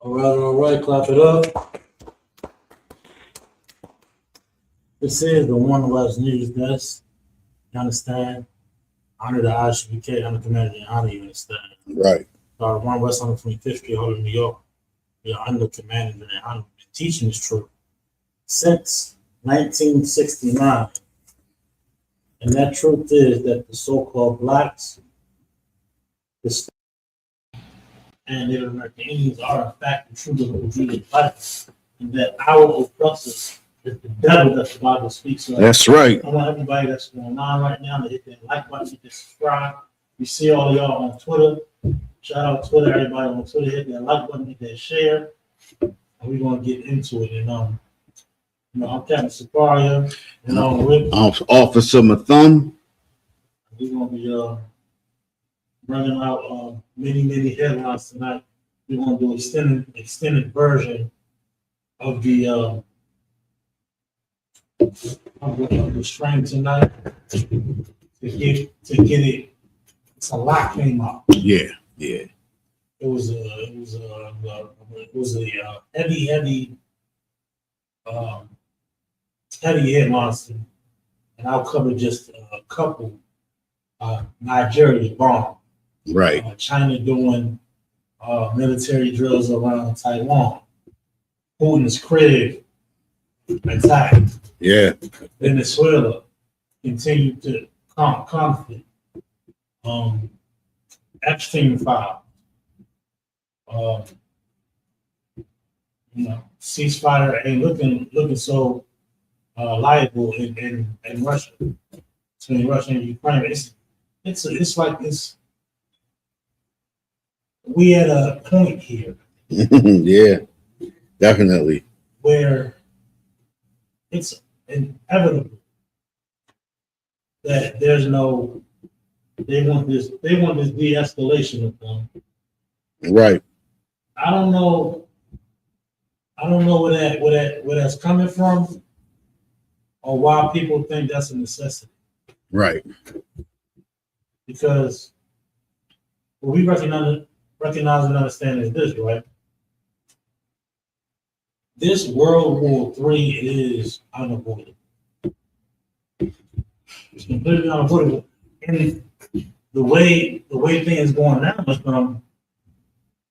All right, clap it up. This is the One West News Desk. You understand? Honor the ISBK, honor the community, and honor you, understand? Right. One West on 25th Street, Harlem, New York. We are under command and honor. Been teaching this truth since 1969. And that truth is that the so-called blacks, and Native American Indians are in fact the true Judeo blacks, and that our oppressors is the devil that the Bible speaks of. That's right. I want everybody that's going on right now to hit that like button, hit that subscribe. We see all y'all on Twitter. Shout out Twitter, everybody on Twitter, hit that like button, hit that share, and we're gonna get into it. And I'm Captain Safaria, and with Officer Mathum. we're gonna be running out many headlines tonight. We're gonna do extended version of the strain tonight to get it. It's a lot came out. Yeah. It was a heavy headlines, and I'll cover just a couple. Nigeria bomb. Right. China doing military drills around Taiwan. Putin's crib attacked. Yeah. Venezuela continued to conflict. Eptien file. Ceasefire ain't looking so liable in Russia, between Russia and Ukraine. It's like this. We at a point here. Yeah, definitely. Where it's inevitable that there's no. They want this de-escalation of them. Right. I don't know where that's coming from, or why people think that's a necessity. Right. Because what we recognize and understand is this, right? This World War III is unavoidable. It's completely unavoidable. And the way things going now,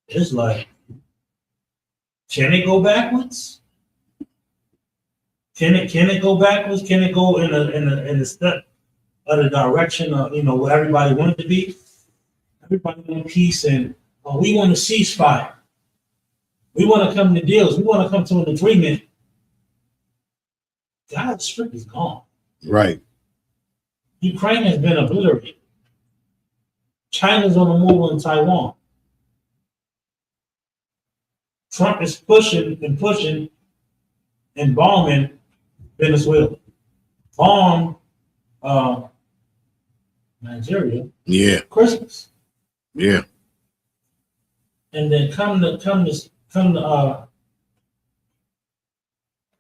it's like, can it go backwards? Can it go backwards? Can it go in a step of the direction of where everybody wanted to be? Everybody want peace, and we want a ceasefire. We want to come to deals. We want to come to an agreement. Gaza Strip is gone. Right. Ukraine has been obliterated. China's on the move on Taiwan. Trump is pushing and bombing Venezuela. Bomb Nigeria. Yeah. Christmas. Yeah. And then come to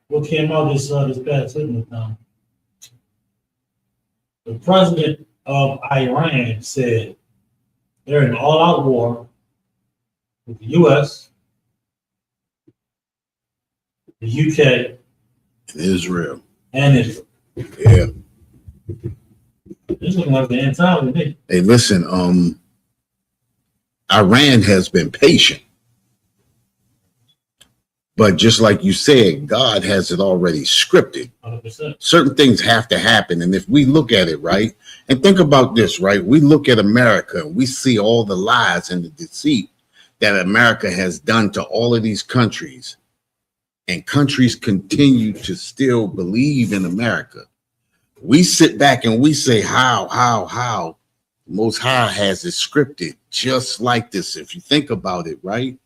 what came out this past week. The president of Iran said they're in all-out war with the U.S., the UK, Israel. and Israel. Yeah. It's looking like the end time to me. Hey, listen, Iran has been patient. But just like you said, God has it already scripted. 100%. Certain things have to happen. And if we look at it, right, and think about this, right, we look at America and we see all the lies and the deceit that America has done to all of these countries. And countries continue to still believe in America. We sit back and we say, how? Most High has it scripted just like this. If you think about it, right?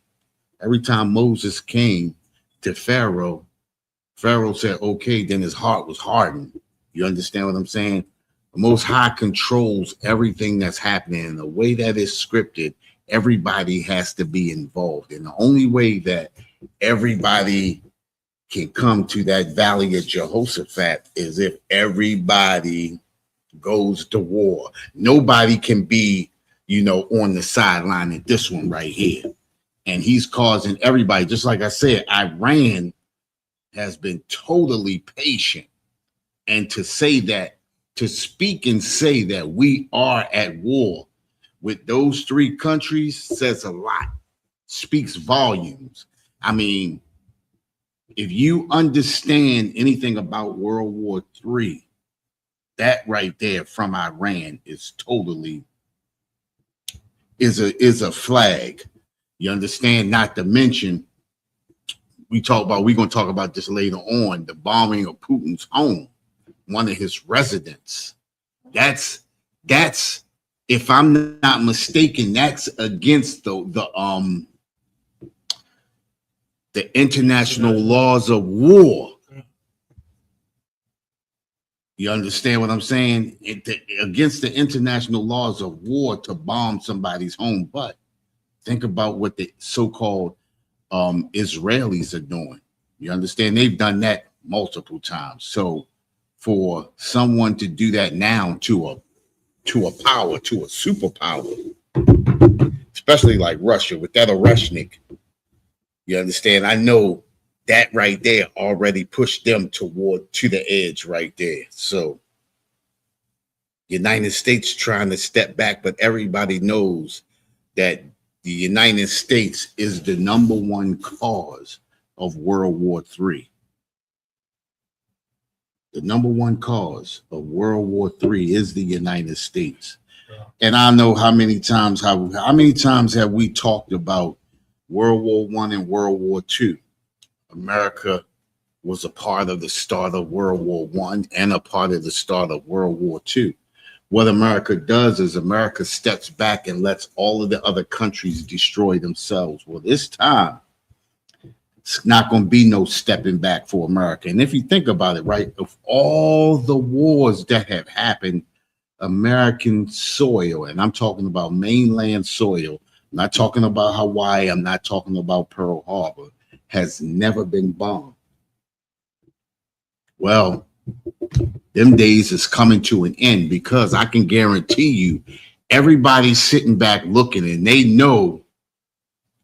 Every time Moses came to Pharaoh, Pharaoh said, okay, then his heart was hardened. You understand what I'm saying? The Most High controls everything that's happening. And the way that is scripted, everybody has to be involved. And the only way that everybody can come to that valley of Jehoshaphat is if everybody goes to war. Nobody can be, on the sideline at this one right here. and he's causing everybody. Just like I said, Iran has been totally patient, and to speak and say that we are at war with those three countries says a lot, speaks volumes. I mean, if you understand anything about World War III, that right there from Iran is totally is a flag. You understand? Not to mention, we're going to talk about this later on, the bombing of Putin's home, one of his residents. That's if I'm not mistaken, that's against the international laws of war. You understand what I'm saying? Against the international laws of war to bomb somebody's home. But think about what the so-called Israelis are doing. You understand? They've done that multiple times. So for someone to do that now to a superpower, especially like Russia with that Oreshnik, you understand? I know that right there already pushed them to the edge right there. So United States trying to step back, but everybody knows that the United States is the number one cause of World War III. The number one cause of World War III is the United States. Yeah. And I know how many times have we talked about World War I and World War II. America was a part of the start of World War I and a part of the start of World War II. What America does is America steps back and lets all of the other countries destroy themselves. Well, this time, it's not going to be no stepping back for America. And if you think about it, right, of all the wars that have happened, American soil, and I'm talking about mainland soil, I'm not talking about Hawaii, I'm not talking about Pearl Harbor, has never been bombed. Well, them days is coming to an end, because I can guarantee you everybody's sitting back looking, and they know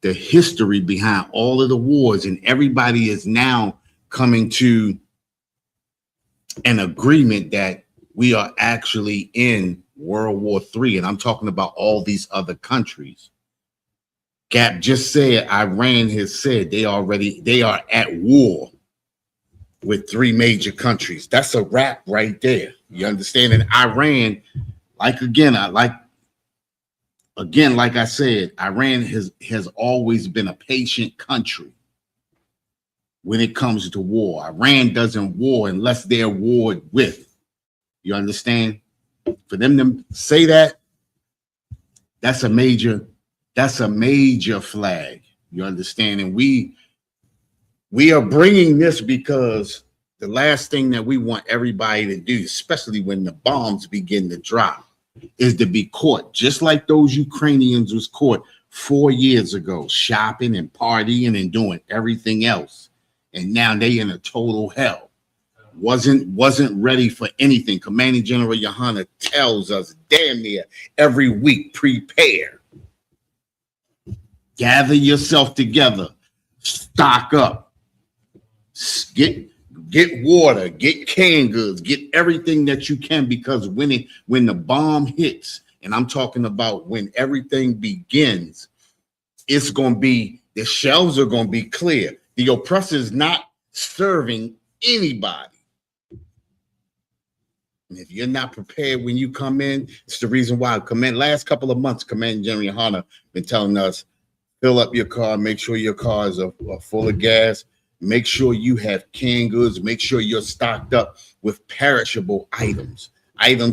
the history behind all of the wars, and everybody is now coming to an agreement that we are actually in World War III. And I'm talking about all these other countries. Gap just said Iran has said they are at war with three major countries. That's a wrap right there. You understand? And Iran, like I said, Iran has always been a patient country when it comes to war. Iran doesn't war unless they're warred with. You understand? For them to say that, that's a major flag. You understand? And we are bringing this because the last thing that we want everybody to do, especially when the bombs begin to drop, is to be caught, just like those Ukrainians was caught 4 years ago, shopping and partying and doing everything else. And now they in a total hell. Wasn't ready for anything. Commanding General Yohanna tells us damn near every week, prepare. Gather yourself together. Stock up. Get water, get canned goods, get everything that you can, because when the bomb hits, and I'm talking about when everything begins, it's going to be, the shelves are going to be clear. The oppressor is not serving anybody. And if you're not prepared when you come in, it's the reason why. Last couple of months, Commanding General Yohanna been telling us, fill up your car, make sure your cars are full of gas, make sure you have canned goods, make sure you're stocked up with perishable items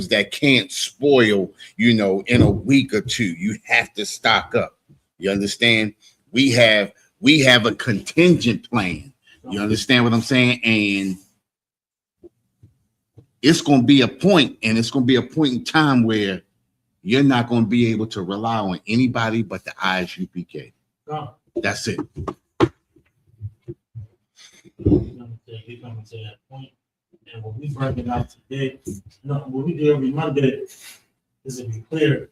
that can't spoil, in a week or two. You have to stock up. You understand? We have a contingent plan. You understand what I'm saying? And it's going to be a point, and it's going to be a point in time where you're not going to be able to rely on anybody but the ISUPK. No. That's it. We're coming to that point. And when we break it out today, what we do every Monday is to be clear,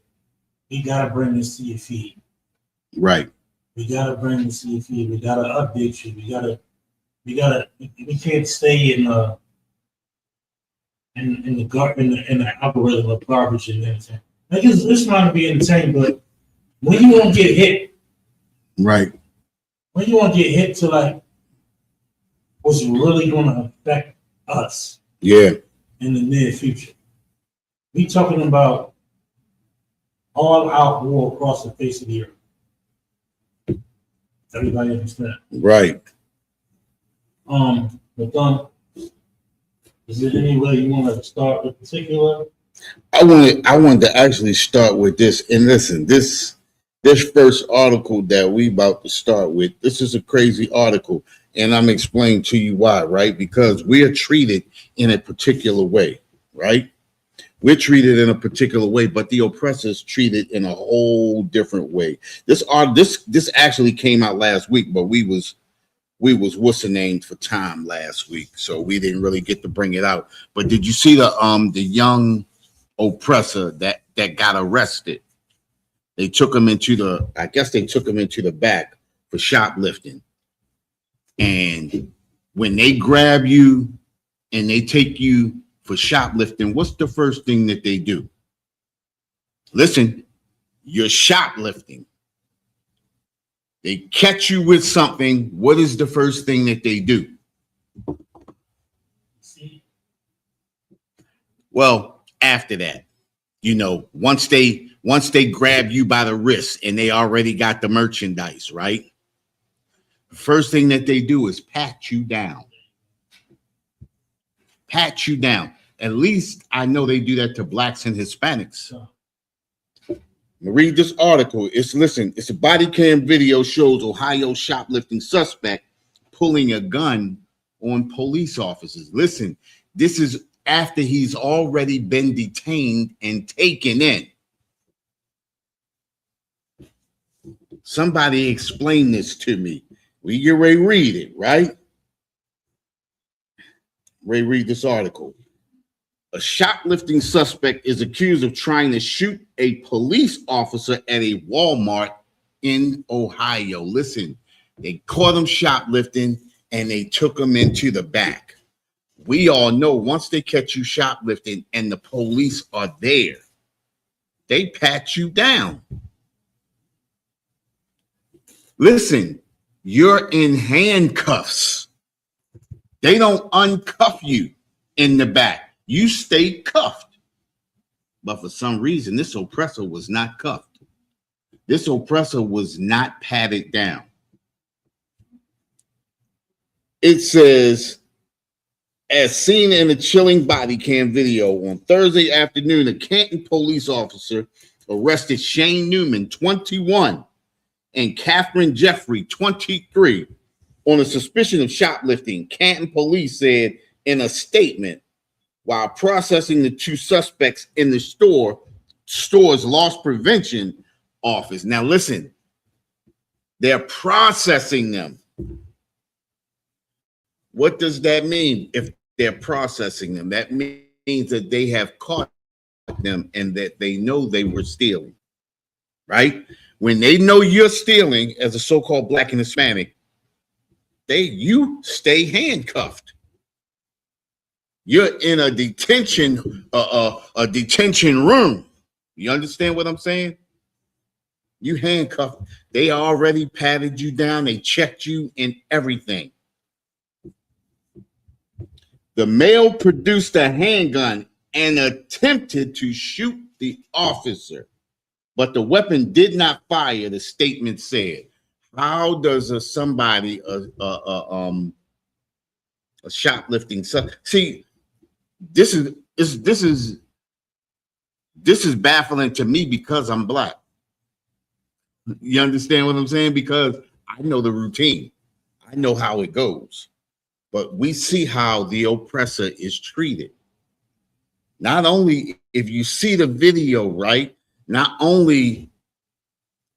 we got to bring this to your feed. Right. We gotta bring the CFE. We gotta update you. We can't stay in the algorithm of garbage and everything. Like it's trying to be entertaining, but when you won't get hit, Right. when you won't get hit to like what's really going to affect us Yeah. in the near future. We talking about all out war across the face of the earth. Everybody understand? Right. But is there any way you want to start with particular? I wanted to actually start with this. And listen, this first article that we about to start with, this is a crazy article. And I'm explaining to you why, right? Because we are treated in a particular way, right? We're treated in a particular way, but the oppressors treated in a whole different way. This actually came out last week, but we was what's the name for time last week, so we didn't really get to bring it out. But did you see the young oppressor that got arrested? They took him into the back for shoplifting. And when they grab you and they take you for shoplifting, what's the first thing that they do? Listen, you're shoplifting. They catch you with something. What is the first thing that they do? Well, after that, once they grab you by the wrist and they already got the merchandise, right? The first thing that they do is pat you down. Pat you down. At least I know they do that to blacks and Hispanics. Read this article. It's a body cam video shows Ohio shoplifting suspect pulling a gun on police officers. Listen, this is after he's already been detained and taken in. Somebody explain this to me. We get ready to read it, right? Read this article. A shoplifting suspect is accused of trying to shoot a police officer at a Walmart in Ohio. Listen, they caught him shoplifting and they took him into the back. We all know once they catch you shoplifting and the police are there, they pat you down. Listen, you're in handcuffs. They don't uncuff you in the back. You stay cuffed. But for some reason, this oppressor was not cuffed. This oppressor was not patted down. It says, as seen in a chilling body cam video on Thursday afternoon, a Canton police officer arrested Shane Newman, 21, and Catherine Jeffrey, 23, on a suspicion of shoplifting. Canton police said in a statement, while processing the two suspects in the store's loss prevention office. Now listen, they're processing them. What does that mean if they're processing them? That means that they have caught them and that they know they were stealing, right? When they know you're stealing as a so-called black and Hispanic, you stay handcuffed. You're in a detention room. You understand what I'm saying? You handcuffed. They already patted you down. They checked you and everything. The male produced a handgun and attempted to shoot the officer, but the weapon did not fire, the statement said. How does a shoplifting see? This is baffling to me because I'm black. You understand what I'm saying? Because I know the routine. I know how it goes. But we see how the oppressor is treated. Not only if you see the video, right? Not only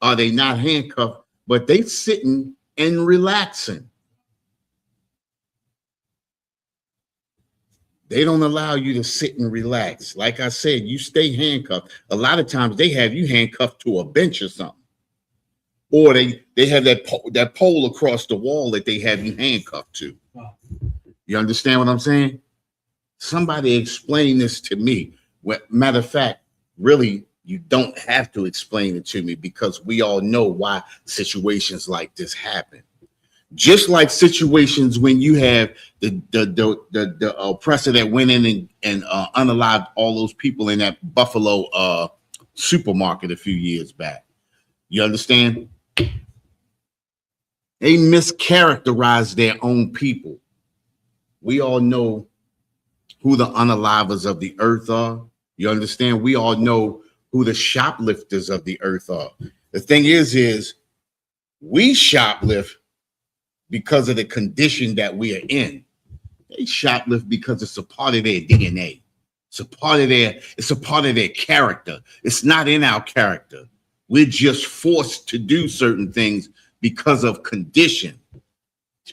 are they not handcuffed, but they sitting and relaxing. They don't allow you to sit and relax. Like I said, you stay handcuffed. A lot of times they have you handcuffed to a bench or something. or they have that pole across the wall that they have you handcuffed to. Wow. You understand what I'm saying? Somebody explain this to me. Matter of fact, really, you don't have to explain it to me because we all know why situations like this happen. Just like situations when you have the oppressor that went in and unalived all those people in that Buffalo supermarket a few years back. You understand? They mischaracterized their own people. We all know who the unalivers of the earth are. You understand? We all know who the shoplifters of the earth are. The thing is we shoplift because of the condition that we are in. They shoplift because it's a part of their DNA. It's a part of their character. It's not in our character. We're just forced to do certain things because of condition.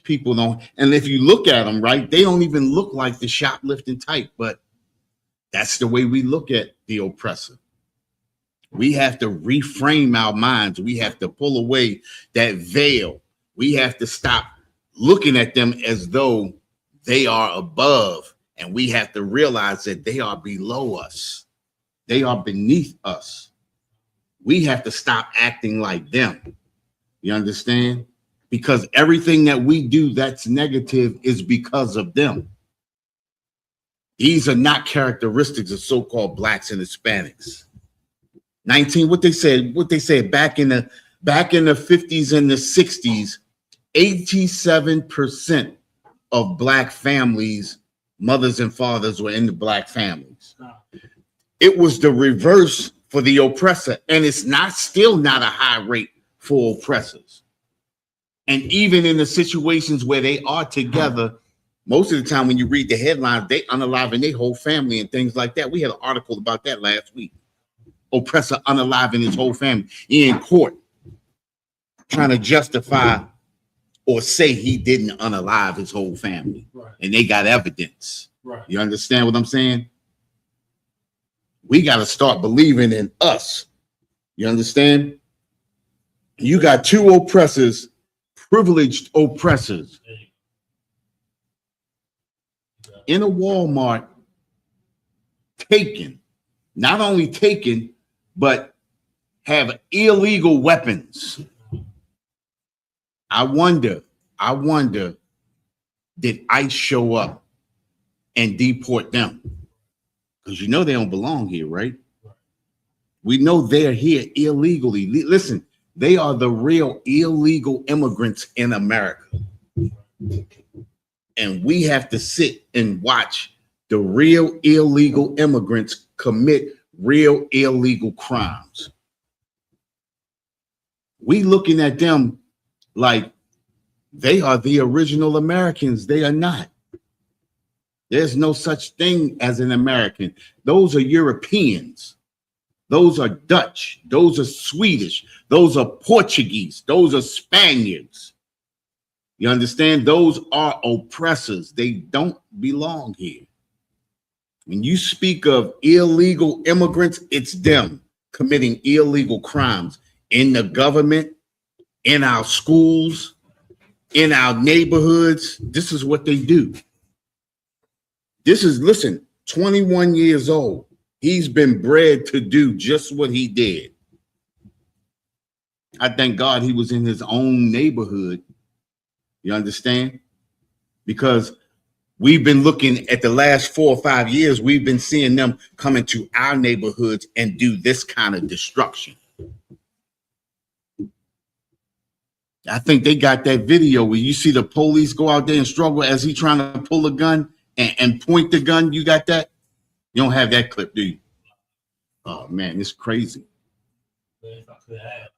People don't, and if you look at them, right, they don't even look like the shoplifting type, but that's the way we look at the oppressor. We have to reframe our minds. We have to pull away that veil. We have to stop looking at them as though they are above, and we have to realize that they are below us. They are beneath us. We have to stop acting like them. You understand? Because everything that we do that's negative is because of them. These are not characteristics of so-called blacks and Hispanics. What they said back in the 50s and the 60s, 87% of black families, mothers and fathers, were in the black families. It was the reverse for the oppressor, and it's still not a high rate for oppressors. And even in the situations where they are together, most of the time when you read the headlines, they unaliving their whole family and things like that. We had an article about that last week. Oppressor unaliving his whole family. He in court trying to justify or say he didn't unalive his whole family. Right. And they got evidence. Right. You understand what I'm saying? We got to start believing in us. You understand? You got two oppressors, privileged oppressors, in a Walmart, not only taken, but have illegal weapons. I wonder, did ICE show up and deport them? Because you know they don't belong here, right? We know they're here illegally. Listen, they are the real illegal immigrants in America. And we have to sit and watch the real illegal immigrants commit real illegal crimes. We looking at them like they are the original Americans. They are not. There's no such thing as an American. Those are Europeans. Those are Dutch. Those are Swedish. Those are Portuguese. Those are Spaniards. You understand? Those are oppressors. They don't belong here. When you speak of illegal immigrants, it's them committing illegal crimes in the government, in our schools, in our neighborhoods. This is what they do. Listen, 21 years old. He's been bred to do just what he did. I thank God he was in his own neighborhood. You understand? Because we've been looking at the last 4 or 5 years, we've been seeing them come into our neighborhoods and do this kind of destruction. I think they got that video where you see the police go out there and struggle as he trying to pull a gun and point the gun. You got that? You don't have that clip, do you? Oh man, it's crazy. If I could have,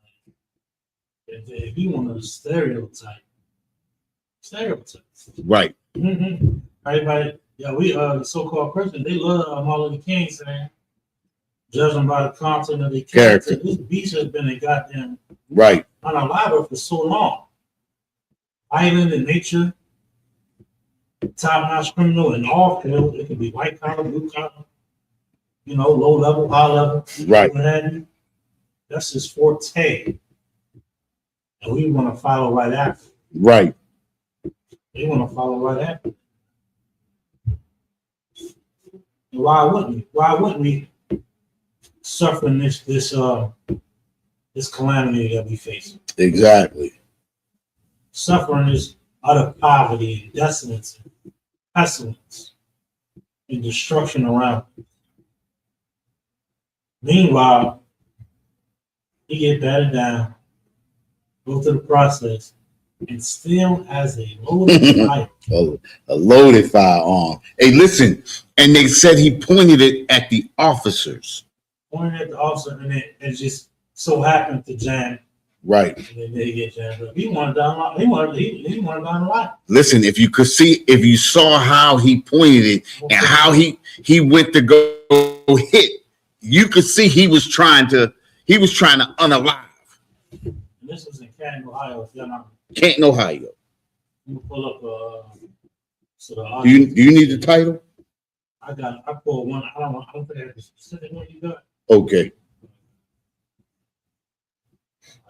if you want to stereotypes. Right. Mm-hmm. Everybody, we the so-called Christians, they love Martin Luther King saying, judging by the content of their character. This beast has been a goddamn right unalive for so long. Violent in nature, top-notch criminal in all fields. It could be white collar, blue collar, low level, high level. Right. That's his forte. And we want to follow right after. Right. They want to follow right after. And why wouldn't we? Why wouldn't we suffer this calamity that we face? Exactly. Suffering is utter poverty, desolence, pestilence, and destruction around. Meanwhile, he get battered down, go through the process, and still has a loaded fire. A loaded firearm. Hey, listen, and they said he pointed it at the officers. Pointed at the officer, and it just so happened to jam. Right. And then they get jammed up. He wanted down. He wanted down the line. Listen, if you saw how he pointed it and how he went to go hit, you could see he was trying to unalive. And this was in Canton, Ohio. If you're not, Canton, Ohio. you pull up. Do you need the title? I pulled one. I don't think I have the specific one you got. Okay.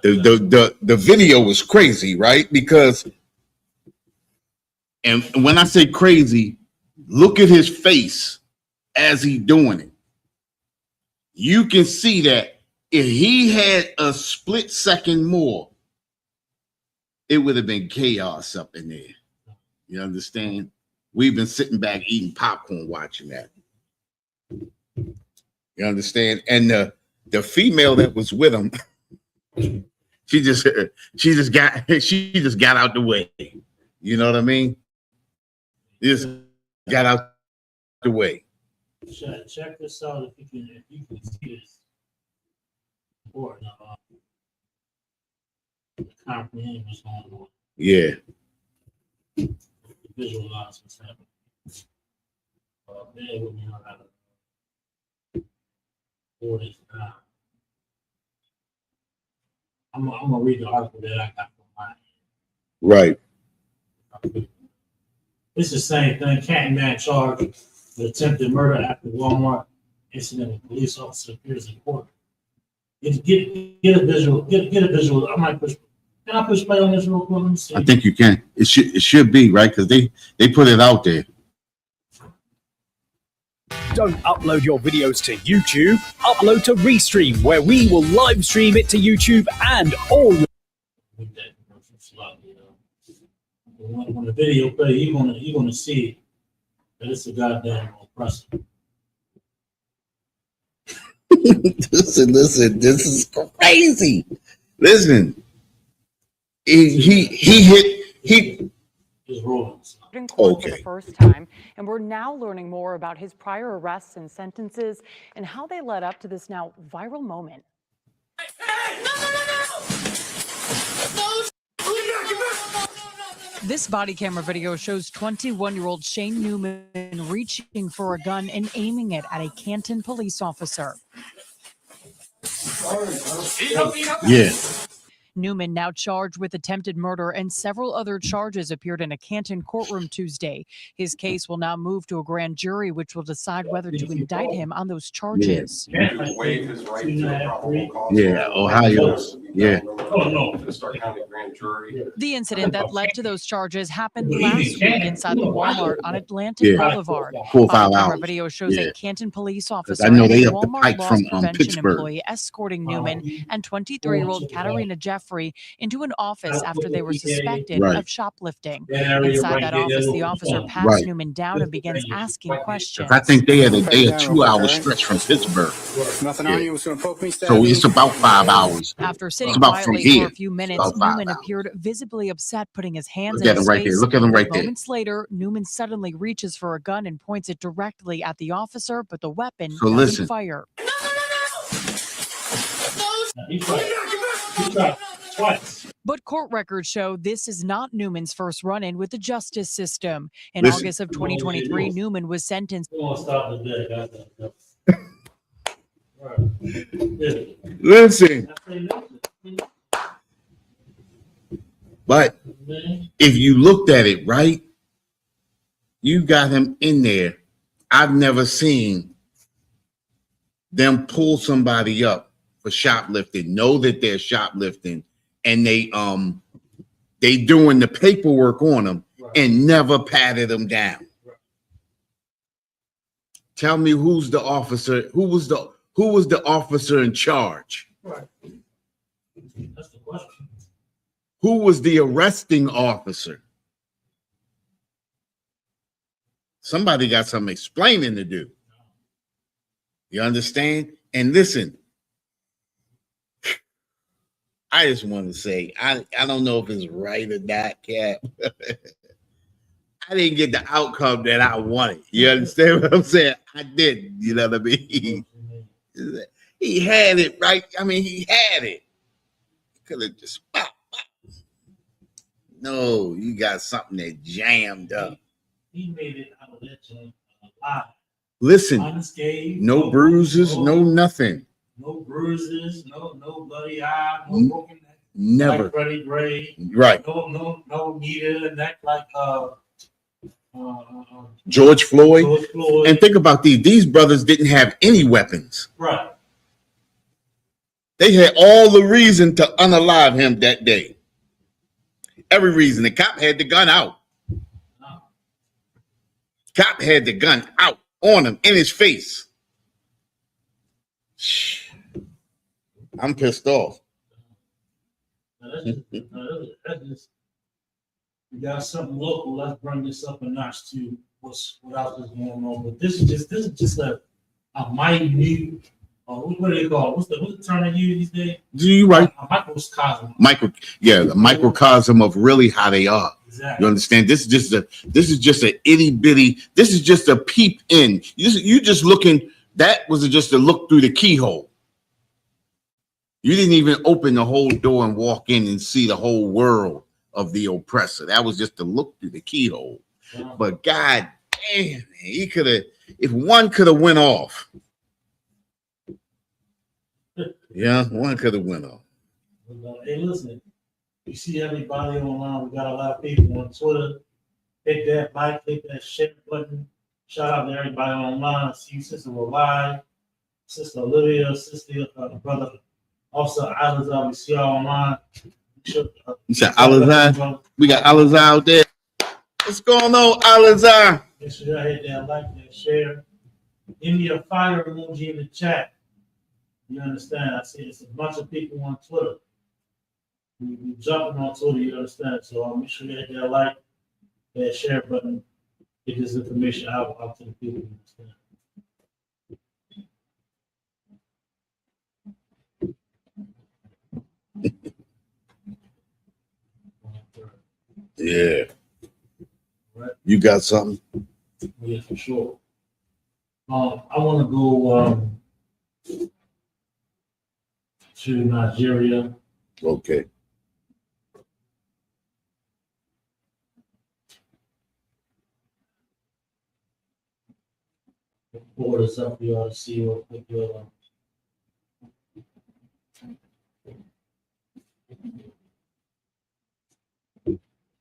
The video was crazy, right? Because, and when I say crazy, look at his face as he doing it. You can see that if he had a split second more, it would have been chaos up in there. You understand? We've been sitting back eating popcorn watching that. You understand? And the female that was with him, she just got out the way. You know what I mean? Just got out the way. Check this out if you can see this. Or comprehend what's going on. Yeah. Visualize what's happening. Bear with me on how to pour this down. I'm gonna read the article that I got from mine. Right. It's the same thing. Canton man charged with attempted murder after Walmart incident with police officer appears in court. Get a visual. Get a visual. I might push. Can I push play on this real quick? I think you can. It should be right because they put it out there. Don't upload your videos to YouTube. Upload to Restream, where we will live stream it to YouTube and all your. When the video play, you're gonna see that it's a goddamn oppressor. Listen, this is crazy. Listen, he hit. Just rolling. In court Okay. for the first time, and we're now learning more about his prior arrests and sentences and how they led up to this now viral moment. This body camera video shows 21-year-old Shane Newman reaching for a gun and aiming it at a Canton police officer. Yeah. Newman, now charged with attempted murder and several other charges, appeared in a Canton courtroom Tuesday. His case will now move to a grand jury, which will decide whether to indict him on those charges. Waive his right to a probable cause. Yeah, Ohio. Yeah. To the Stark County Grand Jury. The incident that led to those charges happened last week inside the Walmart on Atlantic Boulevard. 4 or 5 Body camera hours. video shows Yeah. a Canton police officer I know and they a up the Walmart pike loss from prevention Pittsburgh. employee escorting Newman and 23-year-old Katarina Jeffrey into an office after they were suspected of shoplifting. Inside that office, the officer pats Newman down and begins asking questions. I think they had a 2-hour stretch from Pittsburgh. Nothing on you was gonna poke me. So it's about 5 hours. After sitting It's about from quietly here. for a few minutes, About 5 Newman hours. appeared visibly upset, putting his hands Look in at his him right face. there. Look at him right there. Moments later, Newman suddenly reaches for a gun and points it directly at the officer, but the weapon So doesn't listen. fire. He tried twice. But court records show this is not Newman's first run-in with the justice system. In Listen. August of 2023, Newman was sentenced. We want to stop the day. Right. Listen, but if you looked at it right, you got him in there. I've never seen them pull somebody up for shoplifting, know that they're shoplifting, and they doing the paperwork on them Right. and never patted them down. Right. Tell me who's the officer? Who was the officer in charge? Right. That's the question. Who was the arresting officer? Somebody got some explaining to do. You understand? And listen, I just want to say, I don't know if it's right or not, Cap. I didn't get the outcome that I wanted. You understand what I'm saying? I didn't. You know what I mean? He had it, right? I mean, he had it. Could have just pop. No, you got something that jammed up. He made it out of that jam alive. Listen, Unscathed, no bruises, no nothing. No bruises, no bloody eye, no broken neck. Never. Like Freddie Gray. Right. No needle neck like George Floyd. George Floyd. And think about these brothers didn't have any weapons. Right. They had all the reason to unalive him that day. Every reason. The cop had the gun out. No. Cop had the gun out on him in his face. I'm pissed off. Now, that's just, we got something local. Let's bring this up a notch to what else is going on. But this is just a mighty new. What do they call it? What's the term they use these days? You right. A microcosm. The microcosm of really how they are. Exactly. You understand? This is just a itty bitty. This is just a peep in. You just looking. That was just a look through the keyhole. You didn't even open the whole door and walk in and see the whole world of the oppressor. That was just a look through the keyhole. Yeah. But God damn, man, he could have. If one could have went off. Yeah, one could have went off. Hey, listen, you see everybody online. We got a lot of people on Twitter. Hit that like, hit that share button. Shout out to everybody online. I see you, Sister Relied, Sister Olivia, Sister Brother Officer Alizar. We see y'all online. You said Alizar? We got Alizar out there. What's going on, Alizar? Make sure y'all hit that like, that share. Give me a fire emoji in the chat. You understand? I see it's a bunch of people on Twitter. We jumping on Twitter, you understand? So make sure you hit that like, that share button. Get this information out to the people. You understand? Yeah. Right. You got something? Yeah, for sure. I want to go to Nigeria. Okay. Pull this up for y'all to see what y'all.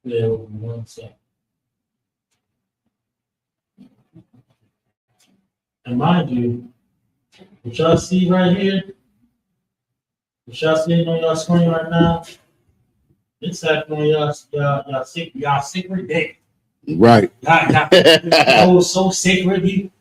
Yeah, 1 second. And mind you, what y'all see right here, what y'all seeing on y'all screen right now, it's actually on y'all secret day. Right. Y'all was so sacred.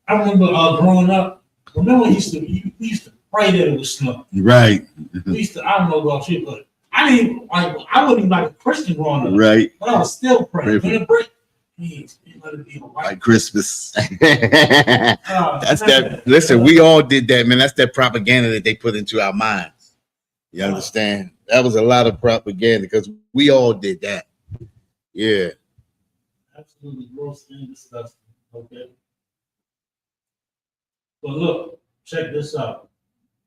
I remember growing up. Remember we used to pray that it was snow. Right. We used to. I don't know about you, but I didn't. I wasn't even like a Christian growing up. Right. But I was still praying. Pray When it break, please let it be a white. Like Christmas. That's that. Listen, we all did that, man. That's that propaganda that they put into our minds. You understand? That was a lot of propaganda because we all did that. Yeah. Absolutely gross and disgusting. Okay. But look, check this out.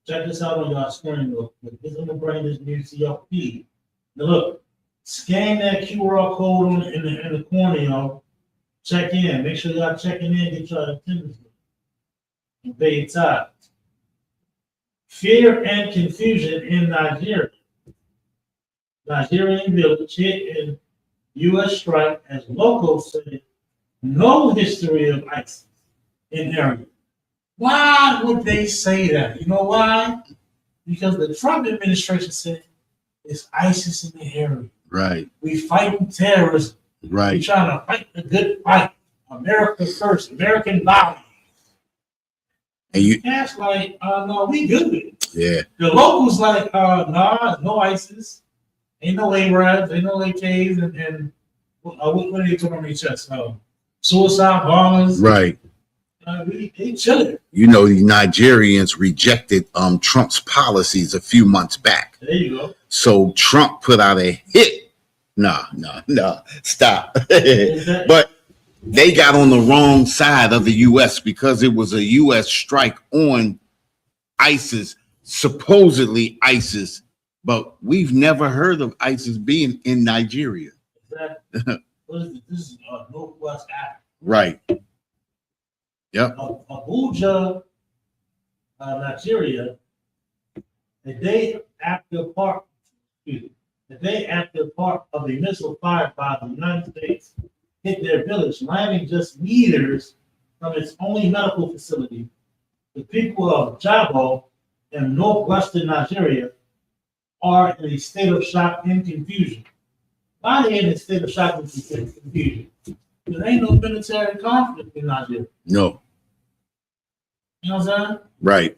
Check this out on your screen. Look, I'm gonna bring this news to your feed. Now look, scan that QR code in the corner, y'all. Check in. Make sure y'all checking in. Get your attendance and pay your tithes. Fear and confusion in Nigeria. Nigerian village hit in U.S. strike as locals say no history of ISIS in area. Why would they say that? You know why? Because the Trump administration said It's ISIS in the area. Right. We fighting terrorism. We Right. trying to fight the good fight. America first. American values. And you, That's like, no, we good. yeah. The locals like, nah, no ISIS. Ain't no Arabs, ain't no AKs, and what are they talking on their chest? Suicide bombers. Right. They chilling. You know, the Nigerians rejected Trump's policies a few months back. There you go. So Trump put out a hit. Nah, stop. But they got on the wrong side of the U.S. because it was a U.S. strike on ISIS, supposedly ISIS, but we've never heard of ISIS being in Nigeria. Exactly. This is Northwest Africa. Right. Yep. Abuja, Nigeria, the day after part of the missile fired by the United States hit their village, landing just meters from its only medical facility, the people of Jabo in northwestern Nigeria are in a state of shock and confusion. Why are they in a state of shock and confusion? There ain't no military conflict in Nigeria. No. You know what I'm saying? Right.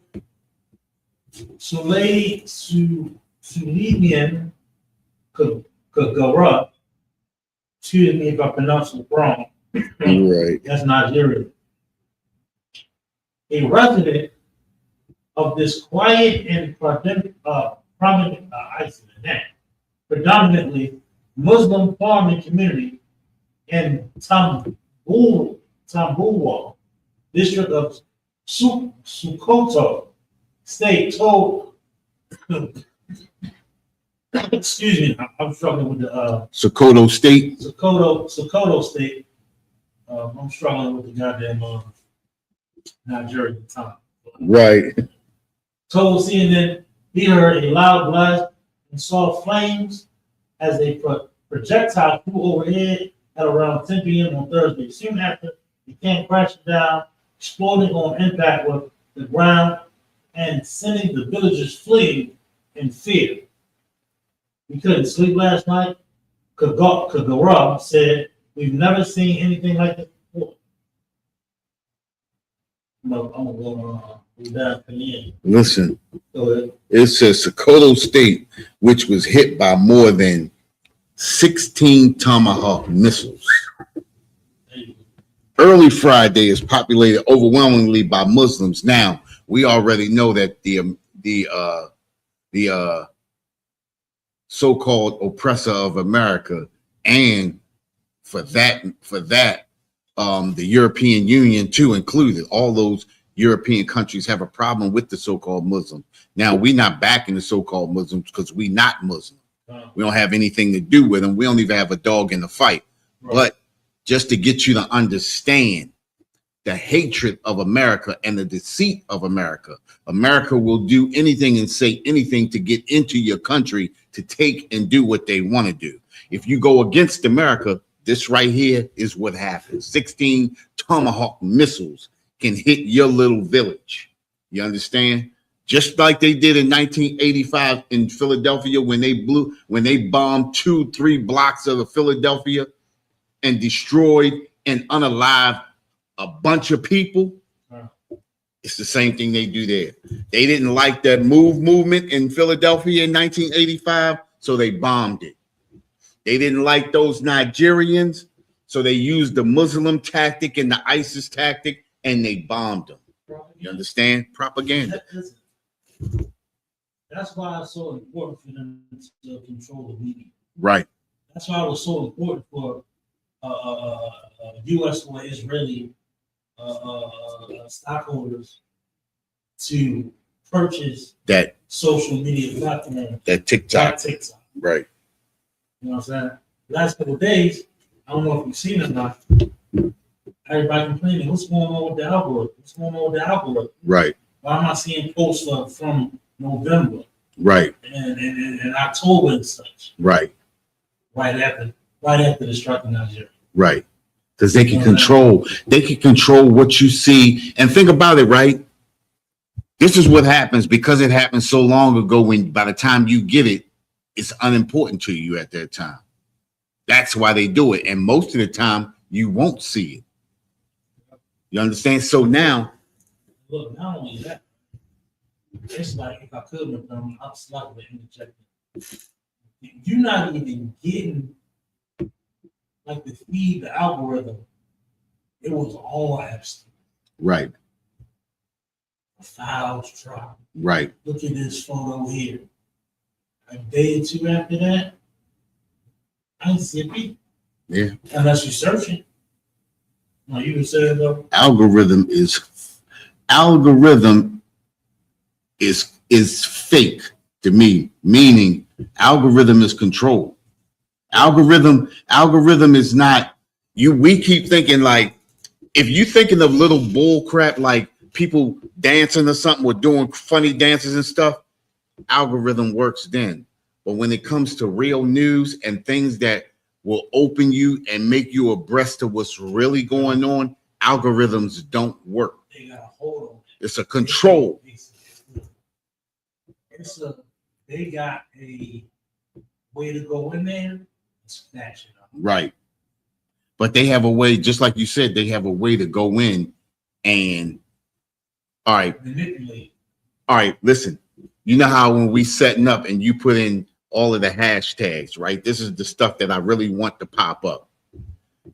Suleiman Kagara, excuse me if I pronounce it wrong, Right. that's Nigeria. A resident of this quiet and predominantly Muslim farming community in Tambuwa, district of Sokoto State told, excuse me, I'm struggling with the Sokoto State. Sokoto State. I'm struggling with the goddamn Nigerian time. Right. Told CNN he heard a loud blast and saw flames as a projectile flew overhead at around 10 p.m. on Thursday. Soon after, it came crashing down, exploding on impact with the ground and sending the villagers fleeing in fear. We couldn't sleep last night. Kagara said, "We've never seen anything like this before." I'm gonna go down to the end. Listen, Go ahead. it says Sokoto State, which was hit by more than 16 Tomahawk missiles. Early Friday is populated overwhelmingly by Muslims. Now, we already know that the so-called oppressor of America, and for that, the European Union too included, all those European countries have a problem with the so-called Muslim. Now, we're not backing the so-called Muslims because we're not Muslim. We don't have anything to do with them. We don't even have a dog in the fight. Right. But just to get you to understand the hatred of America and the deceit of America, America will do anything and say anything to get into your country to take and do what they want to do. If you go against America, this right here is what happens. 16 Tomahawk missiles can hit your little village. You understand? Just like they did in 1985 in Philadelphia when they bombed 2-3 blocks of the Philadelphia and destroyed and unalived a bunch of people. It's the same thing they do there. They didn't like that movement in Philadelphia in 1985, so they bombed it. They didn't like those Nigerians, so they used the Muslim tactic and the ISIS tactic, and they bombed them. You understand? Propaganda. That's why it's so important for them to control the media. Right. That's why it was so important for U.S. or Israeli stockholders to purchase That social media platform. TikTok. TikTok. Right. You know what I'm saying? Last couple of days, I don't know if you've seen it or not. Everybody complaining, what's going on with the algorithm? What's going on with the algorithm? Right. Why am I seeing posts from November Right. and October and such? Right. Right after the strike in Nigeria. Right. Because they can control what you see. And think about it, right? This is what happens because it happened so long ago. When by the time you get it, it's unimportant to you at that time. That's why they do it. And most of the time, you won't see it. You understand? So now, look, not only that, it's like if I could have done, I'm slightly interjecting. You're not even getting like the feed, the algorithm. It was all Eptien. right, The files drop. right, Look at this photo here. A day or two after that, I didn't see a peep. yeah. Unless you're searching. No, you were saying though. Algorithm is fake to me, meaning algorithm is control. Algorithm is not you. We keep thinking like if you thinking of little bull crap like people dancing or something or doing funny dances and stuff, algorithm works then. But when it comes to real news and things that will open you and make you abreast of what's really going on, algorithms don't work. They got a hold on it. It's a control. They got a way to go in there and snatch it up. Right. But they have a way, just like you said, they have a way to go in and all right. Manipulate. All right, listen. You know how when we setting up and you put in all of the hashtags, right? This is the stuff that I really want to pop up.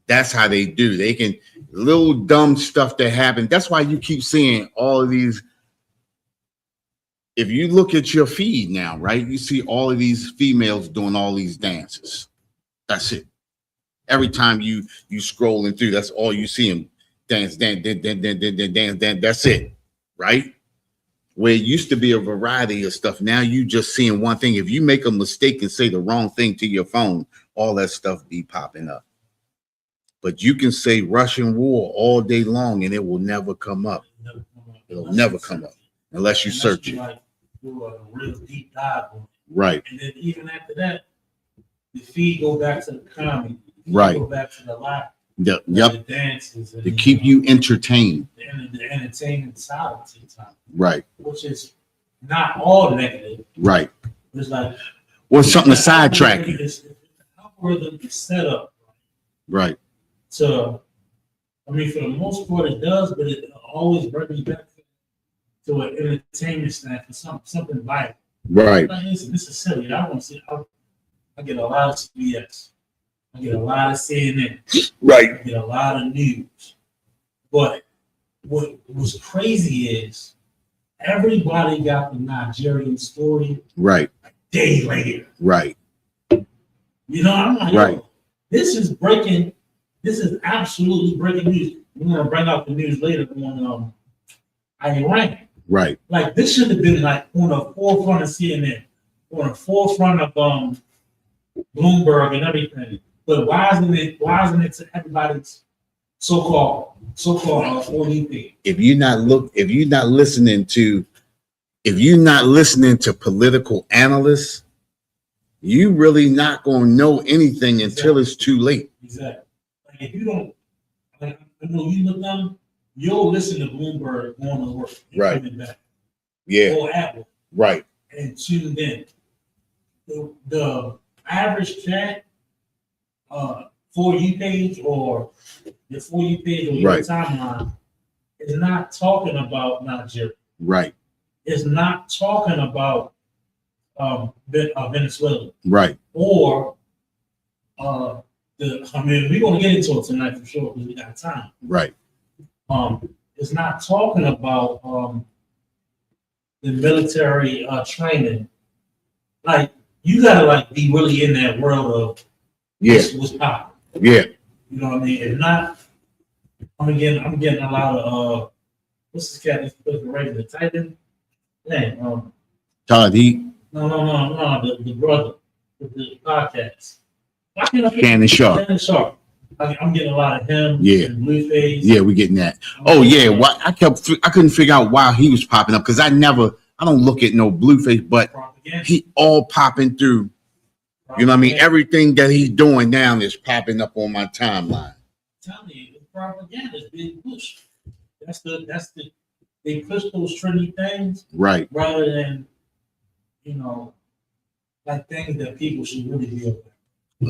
That's how they do. They can little dumb stuff that happen. That's why you keep seeing all of these. If you look at your feed now, right, you see all of these females doing all these dances. That's it. Every time you scrolling through, that's all you see them dance. That's it, right? Where it used to be a variety of stuff, now you just seeing one thing. If you make a mistake and say the wrong thing to your phone, all that stuff be popping up. But you can say Russian war all day long and it will never come up. It'll never come up unless you search it. Like do a real deep dive on it. Right. And then even after that, the feed go back to the comedy. Right. Go back to the live. Yep. The dances. And To keep you entertained. the entertainment side of TikTok. Right. Which is not all negative. Right. It's like Or something to sidetrack you. The algorithm is set up. Right. So, I mean, for the most part, it does, but it always brings me back to an entertainment stand for something vital. Right. Like, listen, this is silly. I want to see. I get a lot of CBS. I get a lot of CNN. Right. I get a lot of news. But what was crazy is everybody got the Nigerian story Right. a day later. Right. You know, I'm like, Right. This is breaking. This is absolutely breaking news. We're gonna bring out the news later on Iran. Right. Like this should have been like on the forefront of CNN, on the forefront of Bloomberg and everything. But why isn't it to everybody's so-called ODP? If you're not listening to political analysts, you really not gonna know anything until it's too late. Exactly. Like if you don't, like I know you look them, you'll listen to Bloomberg going to work, and Right. coming back, Yeah. or Apple, Right. and tuned in. The average chat, For You page or the For You page or your Right. timeline is not talking about Nigeria. Right. It's not talking about Venezuela Right. or we're gonna get into it tonight for sure because we got time. Right. It's not talking about the military training. Like you gotta like be really in that world of Yeah. what's popping. Yeah. You know what I mean? If not, I'm getting a lot of what's this cat that's ready to Titan? Dang, Todd, no, the brother with the podcast. Shannon Sharp. Shannon Sharp. I'm getting a lot of him. Yeah. And Blueface. Yeah, we getting that. Oh yeah, what I couldn't figure out why he was popping up because I don't look at no Blueface, but Propaganda. he all popping through. You know what I mean? Everything that he's doing now is popping up on my timeline. I'm telling you, the propaganda is being pushed. That's the they push those trendy things Right. rather than like things that people should really be aware of.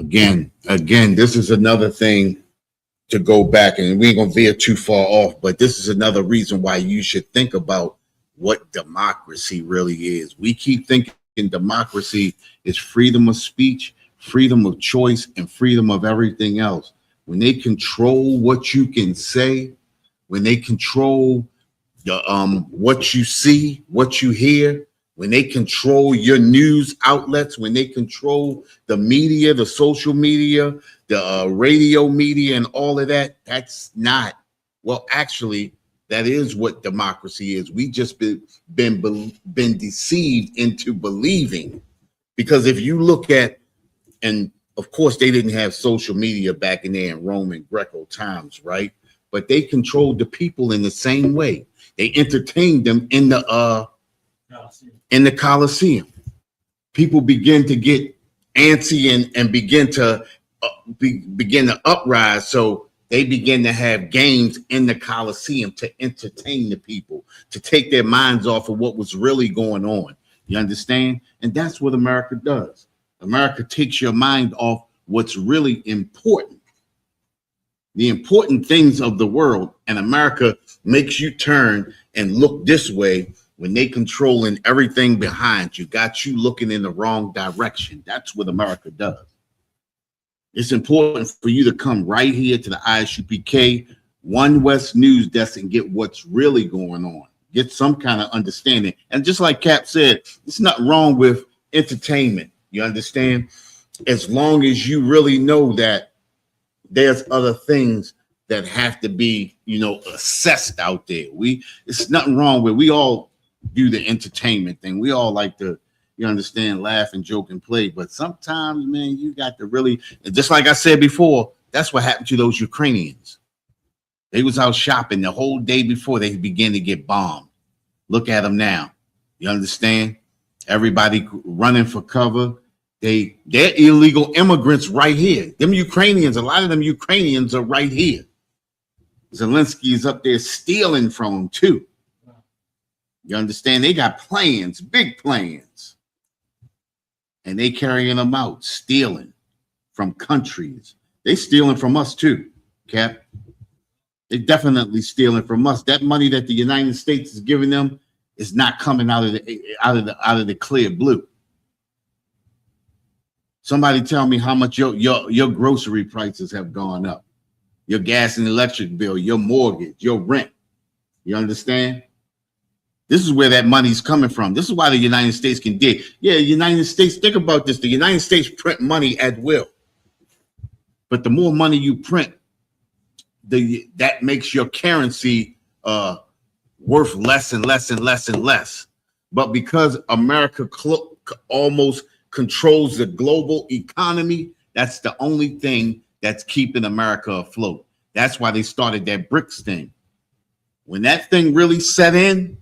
Again, this is another thing to go back, and we ain't gonna veer too far off, but this is another reason why you should think about what democracy really is. We keep thinking democracy is freedom of speech, freedom of choice, and freedom of everything else. When they control what you can say, when they control the what you see, what you hear, when they control your news outlets, when they control the media, the social media, the radio media, and all of that, that's not, well, actually, that is what democracy is. We just been deceived into believing, because if you look at, and of course they didn't have social media back in there in Roman Greco times, right? But they controlled the people in the same way. They entertained them in the Colosseum. People begin to get antsy and begin to uprise. So they begin to have games in the Colosseum to entertain the people, to take their minds off of what was really going on. You understand? And that's what America does. America takes your mind off what's really important, the important things of the world, and America makes you turn and look this way when they controlling everything behind you, got you looking in the wrong direction. That's what America does. It's important for you to come right here to the ISUPK One West News Desk and get what's really going on. Get some kind of understanding. And just like Cap said, there's nothing wrong with entertainment. You understand? As long as you really know that there's other things that have to be, assessed out there. It's nothing wrong with, we all do the entertainment thing. We all like to, you understand, laugh and joke and play. But sometimes, man, you got to really, just like I said before, that's what happened to those Ukrainians. They was out shopping the whole day before they began to get bombed. Look at them now. You understand? Everybody running for cover. They're illegal immigrants right here. Them Ukrainians, a lot of them Ukrainians are right here. Zelensky is up there stealing from them too. You understand? They got plans, big plans. And they carrying them out, stealing from countries. They stealing from us too, Cap. They definitely stealing from us. That money that the United States is giving them is not coming out of the clear blue. Somebody tell me how much your grocery prices have gone up. Your gas and electric bill, your mortgage, your rent. You understand? This is where that money's coming from. This is why the United States can dig. Yeah, the United States, think about this. The United States print money at will. But the more money you print, that makes your currency worth less and less and less and less. But because America almost controls the global economy, that's the only thing that's keeping America afloat. That's why they started that BRICS thing. When that thing really set in,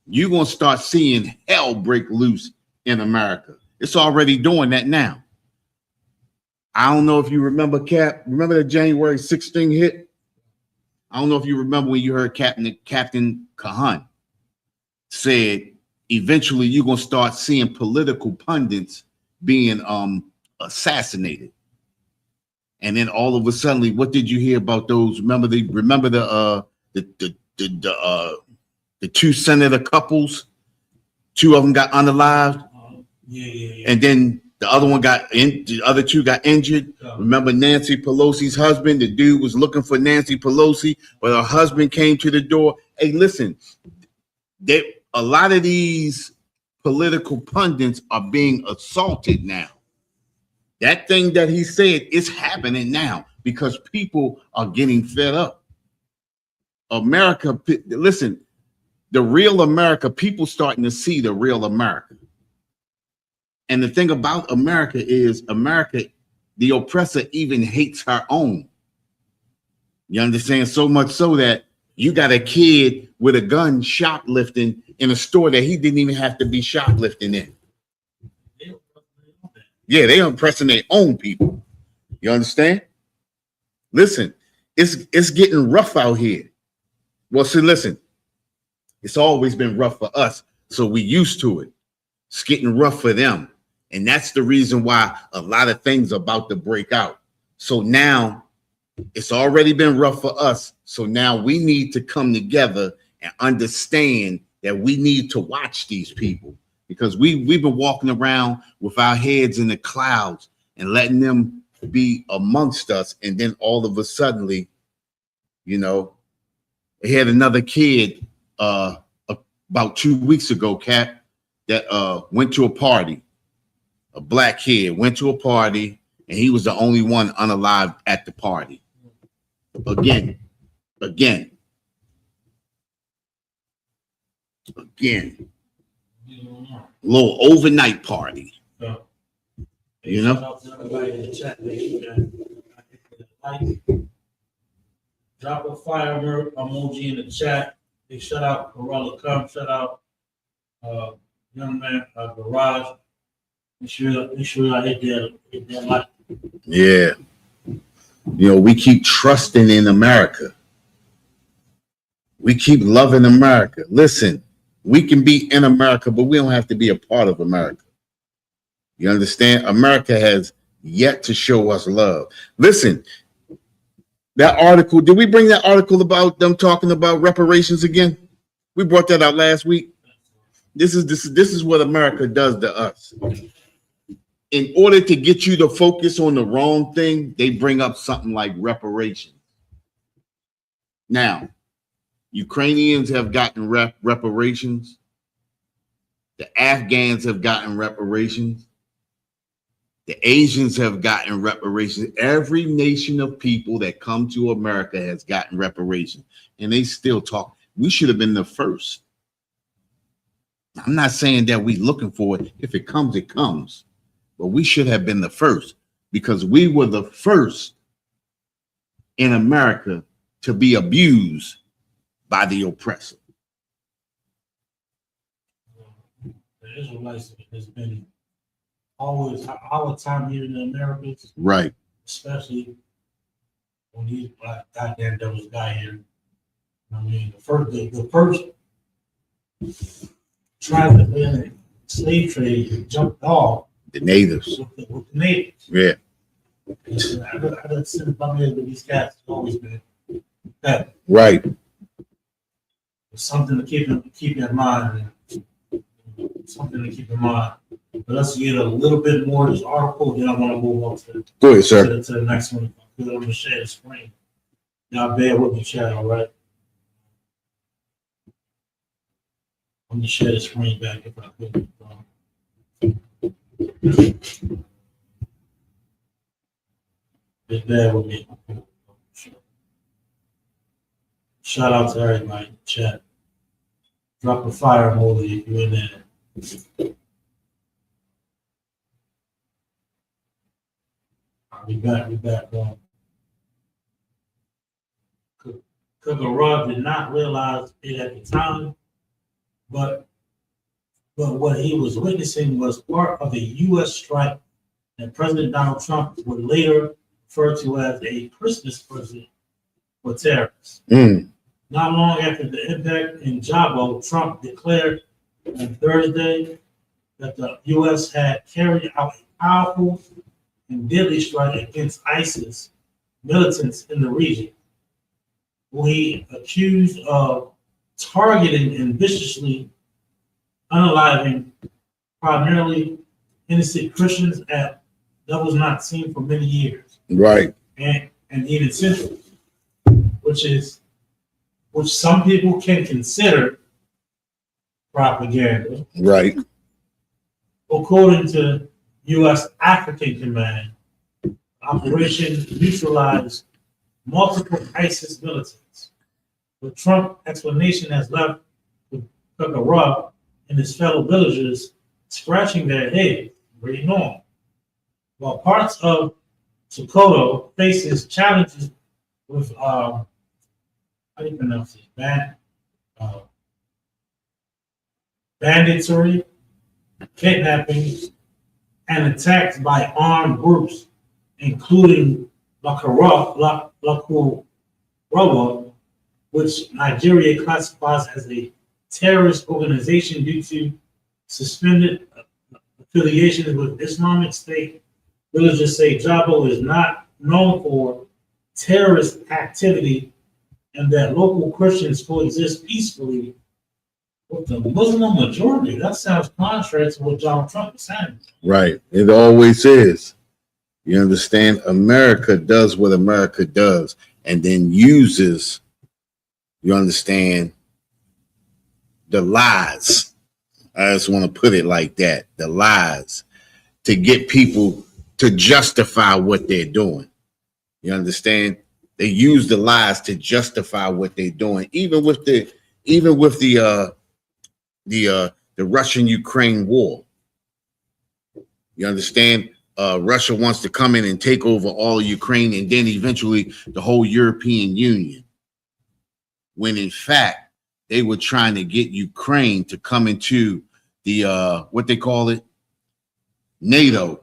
you're going to start seeing hell break loose in America. It's already doing that now. I don't know if you remember, Cap. Remember the January 6th thing hit? I don't know if you remember when you heard Captain Kahan said, eventually you're going to start seeing political pundits being assassinated. And then all of a sudden, what did you hear about those? Remember the two senator couples? Two of them got unalived. Yeah. And then the other two got injured. Remember Nancy Pelosi's husband? The dude was looking for Nancy Pelosi, but her husband came to the door. Hey, listen, a lot of these political pundits are being assaulted now. That thing that he said is happening now because people are getting fed up. America, listen, the real America, people starting to see the real America. And the thing about America is America, the oppressor even hates her own. You understand? So much so that you got a kid with a gun shoplifting in a store that he didn't even have to be shoplifting in. Yeah, they oppressing their own people. You understand? Listen, it's getting rough out here. Well, see, listen, it's always been rough for us, so we used to it. It's getting rough for them. And that's the reason why a lot of things are about to break out. So now it's already been rough for us. So now we need to come together and understand that we need to watch these people, because we've been walking around with our heads in the clouds and letting them be amongst us. And then all of a sudden, you know, they had another kid about 2 weeks ago, Cat, that went to a party. A black kid went to a party, and he was the only one unalived at the party. Again. Little overnight party. You know? Shout out to everybody in the chat, drop a fire emoji in the chat. They shout out Corella Come, shout out young man Garage. Make sure I hit that like. Yeah. You know, we keep trusting in America. We keep loving America. Listen, we can be in America, but we don't have to be a part of America. You understand? America has yet to show us love. Listen, that article, did we bring that article about them talking about reparations again? We brought that out last week. This is what America does to us. In order to get you to focus on the wrong thing, they bring up something like reparations. Now, Ukrainians have gotten reparations. The Afghans have gotten reparations. The Asians have gotten reparations. Every nation of people that come to America has gotten reparations. And they still talk. We should have been the first. I'm not saying that we're looking for it. If it comes, it comes. But we should have been the first, because we were the first in America to be abused by the oppressor. The Israelites has been always our time here in the Americas, Right. especially when these black goddamn devils got here. I mean, the first tribe that been in the slave trade jumped off The natives. with the natives. Yeah. I done seen about me with these cats. It's always been that. Right. It's something to keep in mind. Something to keep in mind. But let's get a little bit more of this article, then I want to move on to Go ahead, sir. the next one. I'm going to share the screen. Y'all bear with me, chat, all right? I'm going to share the screen back if I could. Just bear with me. Shout out to everybody in the chat. Drop a fire emoji if you're in there. We back on. Kagara did not realize it at the time, but what he was witnessing was part of a U.S. strike that President Donald Trump would later refer to as a Christmas present for terrorists. Not long after the impact in Jabo, Trump declared on Thursday that the U.S. had carried out a powerful and deadly strike against ISIS militants in the region, who he accused of targeting and viciously unaliving primarily innocent Christians at levels not seen for many years. Right. And even centuries, which some people can consider propaganda. Right. According to U.S. African Command, Operation neutralized multiple ISIS militants. The Trump explanation has left Kagara and his fellow villagers scratching their heads, reading on. While parts of Sokoto faces challenges with how do you pronounce it? Banditry, kidnappings, and attacks by armed groups, including Lakurawa, which Nigeria classifies as a terrorist organization due to suspended affiliation with Islamic State. Villagers say Jabo is not known for terrorist activity and that local Christians coexist peacefully with the Muslim majority. That sounds contrary to what Donald Trump is saying. Right. It always is. You understand? America does what America does and then uses, you understand, the lies. I just want to put it like that. The lies to get people to justify what they're doing. You understand? They use the lies to justify what they're doing, even with the Russian-Ukraine war. You understand? Russia wants to come in and take over all of Ukraine and then eventually the whole European Union. When in fact, they were trying to get Ukraine to come into the, what they call it, NATO,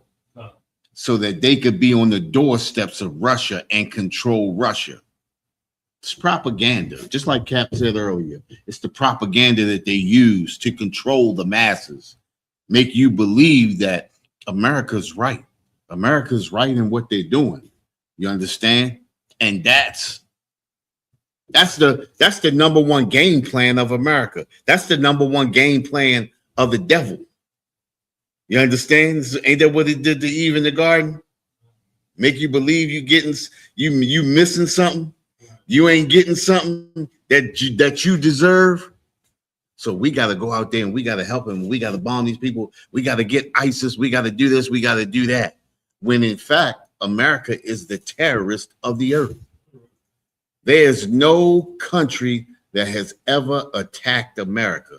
so that they could be on the doorsteps of Russia and control Russia. It's propaganda, just like Cap said earlier. It's the propaganda that they use to control the masses, make you believe that America's right. America's right in what they're doing. You understand? And that's the number one game plan of America. That's the number one game plan of the devil. You understand? Ain't that what it did to Eve in the garden? Make you believe you missing something. You ain't getting something that you deserve. So we got to go out there and we got to help them. We got to bomb these people. We got to get ISIS. We got to do this. We got to do that. When in fact, America is the terrorist of the earth. There's no country that has ever attacked America,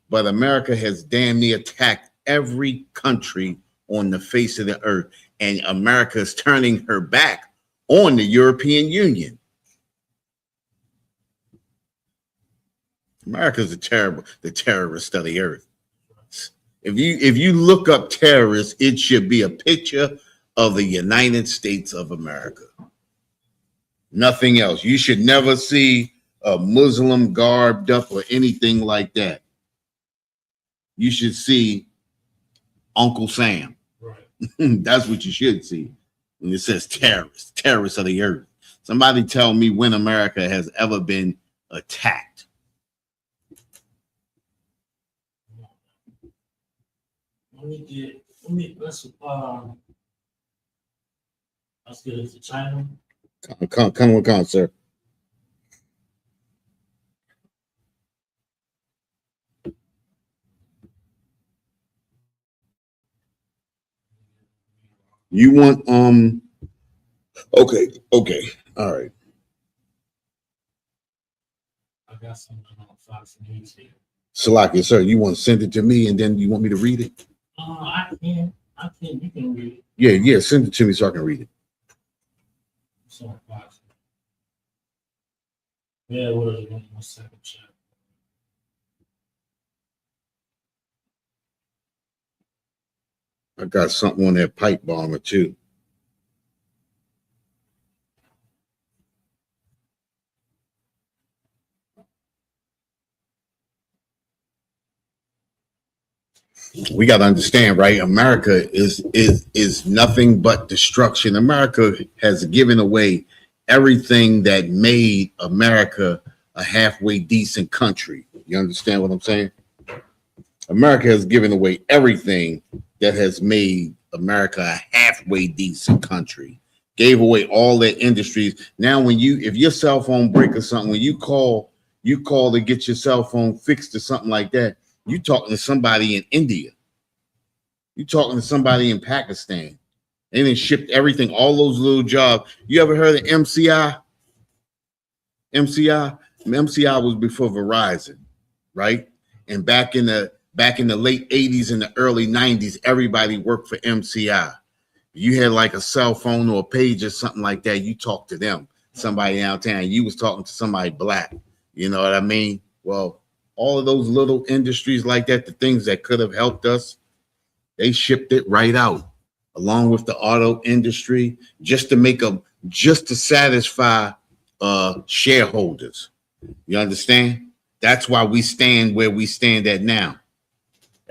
but America has damn near attacked every country on the face of the earth. And America is turning her back on the European Union. America's the terrorist of the earth. If you look up terrorists, it should be a picture of the United States of America. Nothing else. You should never see a Muslim garbed up or anything like that. You should see Uncle Sam. Right. That's what you should see when it says terrorists of the earth. Somebody tell me when America has ever been attacked. Let's get into China. Come on, sir. You want okay, all right. I got something on Fox News here. Salaki, sir, you want to send it to me and then you want me to read it? I can. You can read it. Yeah, send it to me so I can read it. It's on Fox. Yeah, what is it? 1 second, check. I got something on that pipe bomber too. We got to understand, right? America is nothing but destruction. America has given away everything that made America a halfway decent country. You understand what I'm saying? America has given away everything that has made America a halfway decent country. Gave away all their industries. Now, if your cell phone break or something, when you call to get your cell phone fixed or something like that, you talking to somebody in India. You talking to somebody in Pakistan. They done shipped everything, all those little jobs. You ever heard of MCI? MCI was before Verizon, right? And back in the late 80s and the early 90s, everybody worked for MCI. You had like a cell phone or a page or something like that, you talked to them, somebody downtown. You was talking to somebody black. You know what I mean? Well, all of those little industries like that, the things that could have helped us, they shipped it right out, along with the auto industry, just to satisfy shareholders. You understand? That's why we stand where we stand at now.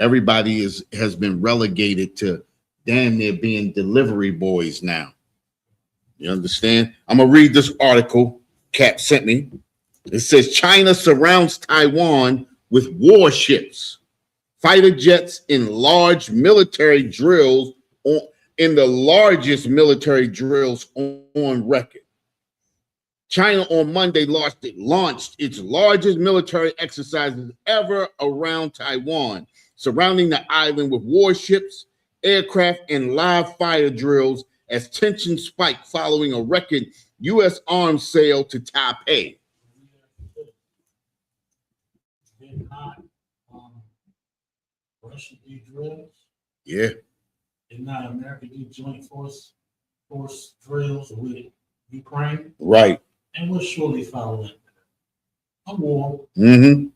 Everybody has been relegated to damn near being delivery boys now. You understand? I'm gonna read this article Cap sent me. It says China surrounds Taiwan with warships, fighter jets, in large military drills in the largest military drills on record. China on Monday launched its largest military exercises ever around Taiwan, surrounding the island with warships, aircraft, and live fire drills as tensions spiked following a record U.S. arms sale to Taipei. Russia do drills. Yeah. Did not America do joint force drills with Ukraine? Right. And we'll surely follow it. A war. Mm-hmm.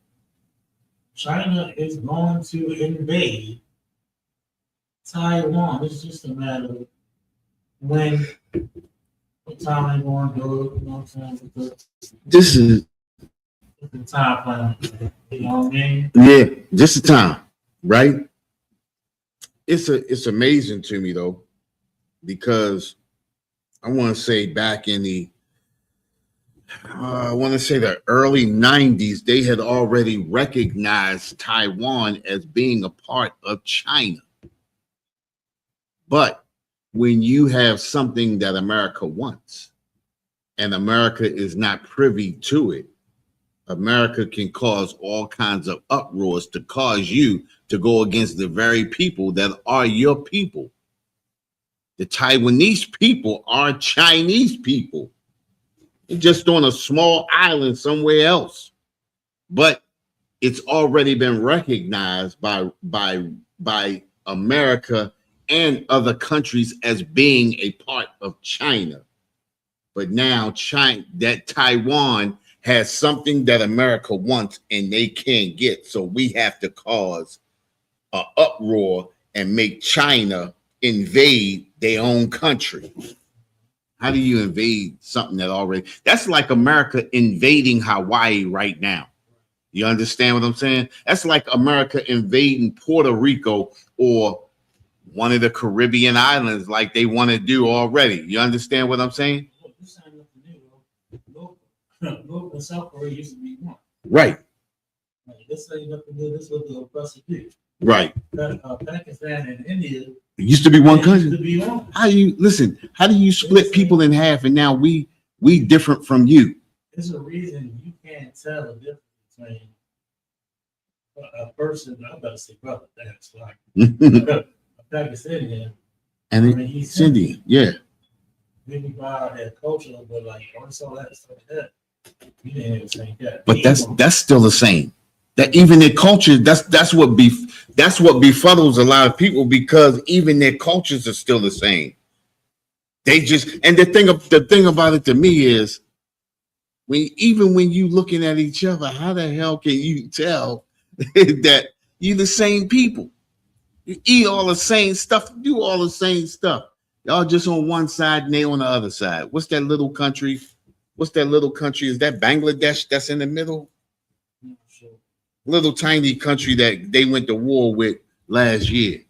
China is going to invade Taiwan. It's just a matter of when, what time they're going to do it. You know what I'm saying? This is The time plan. You know what I mean? yeah, just the time, right? It's amazing to me though, because I want to say back in the the early 90s, they had already recognized Taiwan as being a part of China. But when you have something that America wants and America is not privy to it, America can cause all kinds of uproars to cause you to go against the very people that are your people. The Taiwanese people are Chinese people. They're just on a small island somewhere else. But it's already been recognized by America and other countries as being a part of China. But now Taiwan has something that America wants and they can't get. So we have to cause an uproar and make China invade their own country. How do you invade something that already, that's like America invading Hawaii right now. You understand what I'm saying? That's like America invading Puerto Rico or one of the Caribbean islands like they want to do already. You understand what I'm saying? This ain't nothing new. North and South Korea used to be one. Right. Like, this ain't nothing new. This is what the oppressor did. Right. Pakistan and India It used to be one country. used to be one. How do you split people in half and now we different from you? There's a reason you can't tell the difference between a person, I'm about to say brother, that's like a Pakistani. And He's Cindy, yeah. maybe by their culture, but like I saw that stuff like that. You didn't even think that. But that's still the same. That even their culture, that's what befuddles a lot of people, because even their cultures are still the same. They just, and the thing about it to me is when you looking at each other, how the hell can you tell that you're the same people? You eat all the same stuff, do all the same stuff. Y'all just on one side and they on the other side. What's that little country? Is that Bangladesh that's in the middle? Little tiny country that they went to war with last year.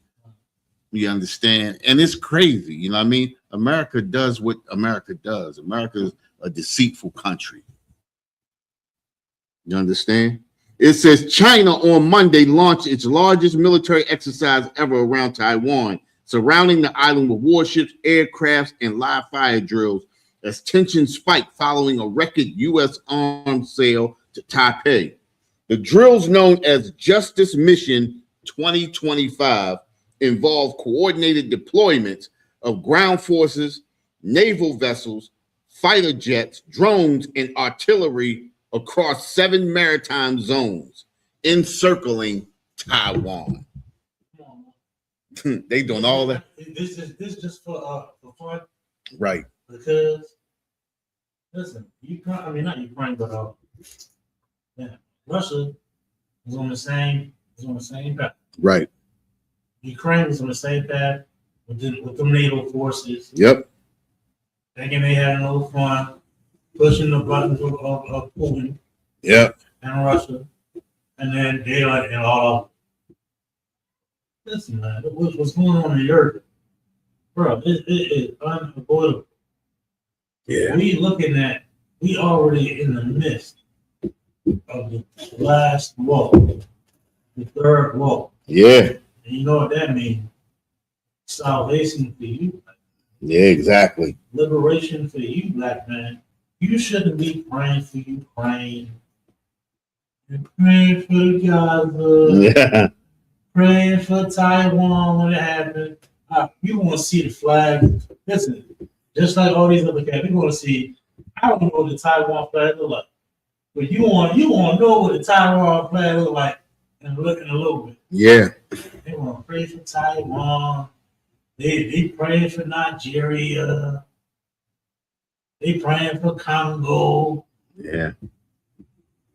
You understand? And it's crazy. You know what I mean? America does what America does. America is a deceitful country. You understand? It says China on Monday launched its largest military exercise ever around Taiwan, surrounding the island with warships, aircrafts, and live fire drills as tensions spiked following a record U.S. arms sale to Taipei. The drills, known as Justice Mission 2025, involve coordinated deployments of ground forces, naval vessels, fighter jets, drones, and artillery across 7 maritime zones encircling Taiwan. They doing all that. This just for fun, Right. because listen, not Ukraine, but Russia is on the same path. Right. Ukraine was on the same path with the NATO forces. Yep. Thinking they had no fun, pushing the buttons of Putin. Yep. And Russia, and then they are in all. Listen, man, what's going on in Europe, bro? It is unavoidable. Yeah. We already in the midst of the last woe, the third woe. Yeah. And you know what that means? Salvation for you, Yeah, exactly. liberation for you, black man. You shouldn't be praying for Ukraine. You're praying for Gaza, Yeah. praying for Taiwan when it happened. You want to see the flag. Listen, just like all these other cats, we want to see. I don't know what the Taiwan flag look like, but you want to know what the Taiwan flag look like and look in a little bit. Yeah. They want to pray for Taiwan. They praying for Nigeria. They praying for Congo. Yeah.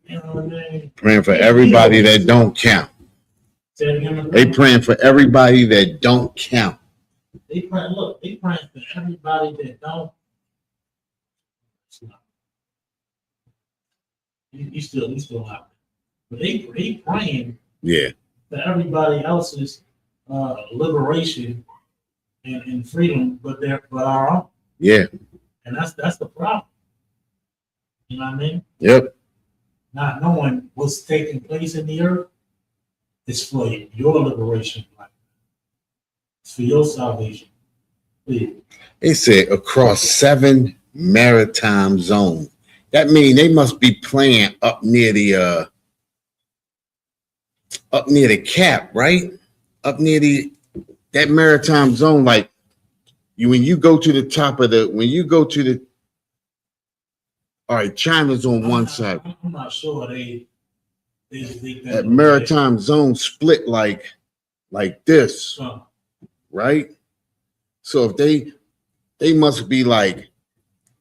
You know what I mean? Praying for everybody that don't count. Say it again, They praying for everybody that don't count. They praying for everybody that don't. You still out. But they praying Yeah. for everybody else's liberation and freedom, but our own. Yeah. And that's the problem. You know what I mean? Yep. Not knowing what's taking place in the earth is for your liberation, it's for your salvation. Please. They said across 7 maritime zones. That means they must be playing up near the cap, right? Up near that maritime zone, like when you go to the top of all right, China's on one side. I'm not sure they That maritime zone split like this, right? So if they must be like,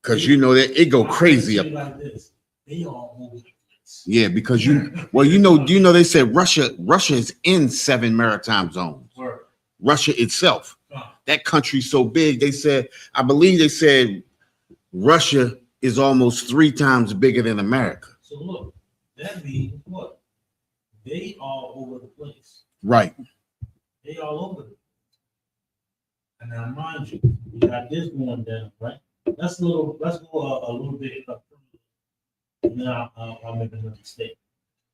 because you know that it go crazy up. Like this. They all over the place. Yeah, because you know they said Russia is in 7 maritime zones. Word. Russia itself. That country's so big, I believe they said Russia is almost 3 times bigger than America. So look, that means what? They all over the place. Right. They all over the place. And now mind you, we got this going down, right? Let's go a little bit up. Now I'll make another statement.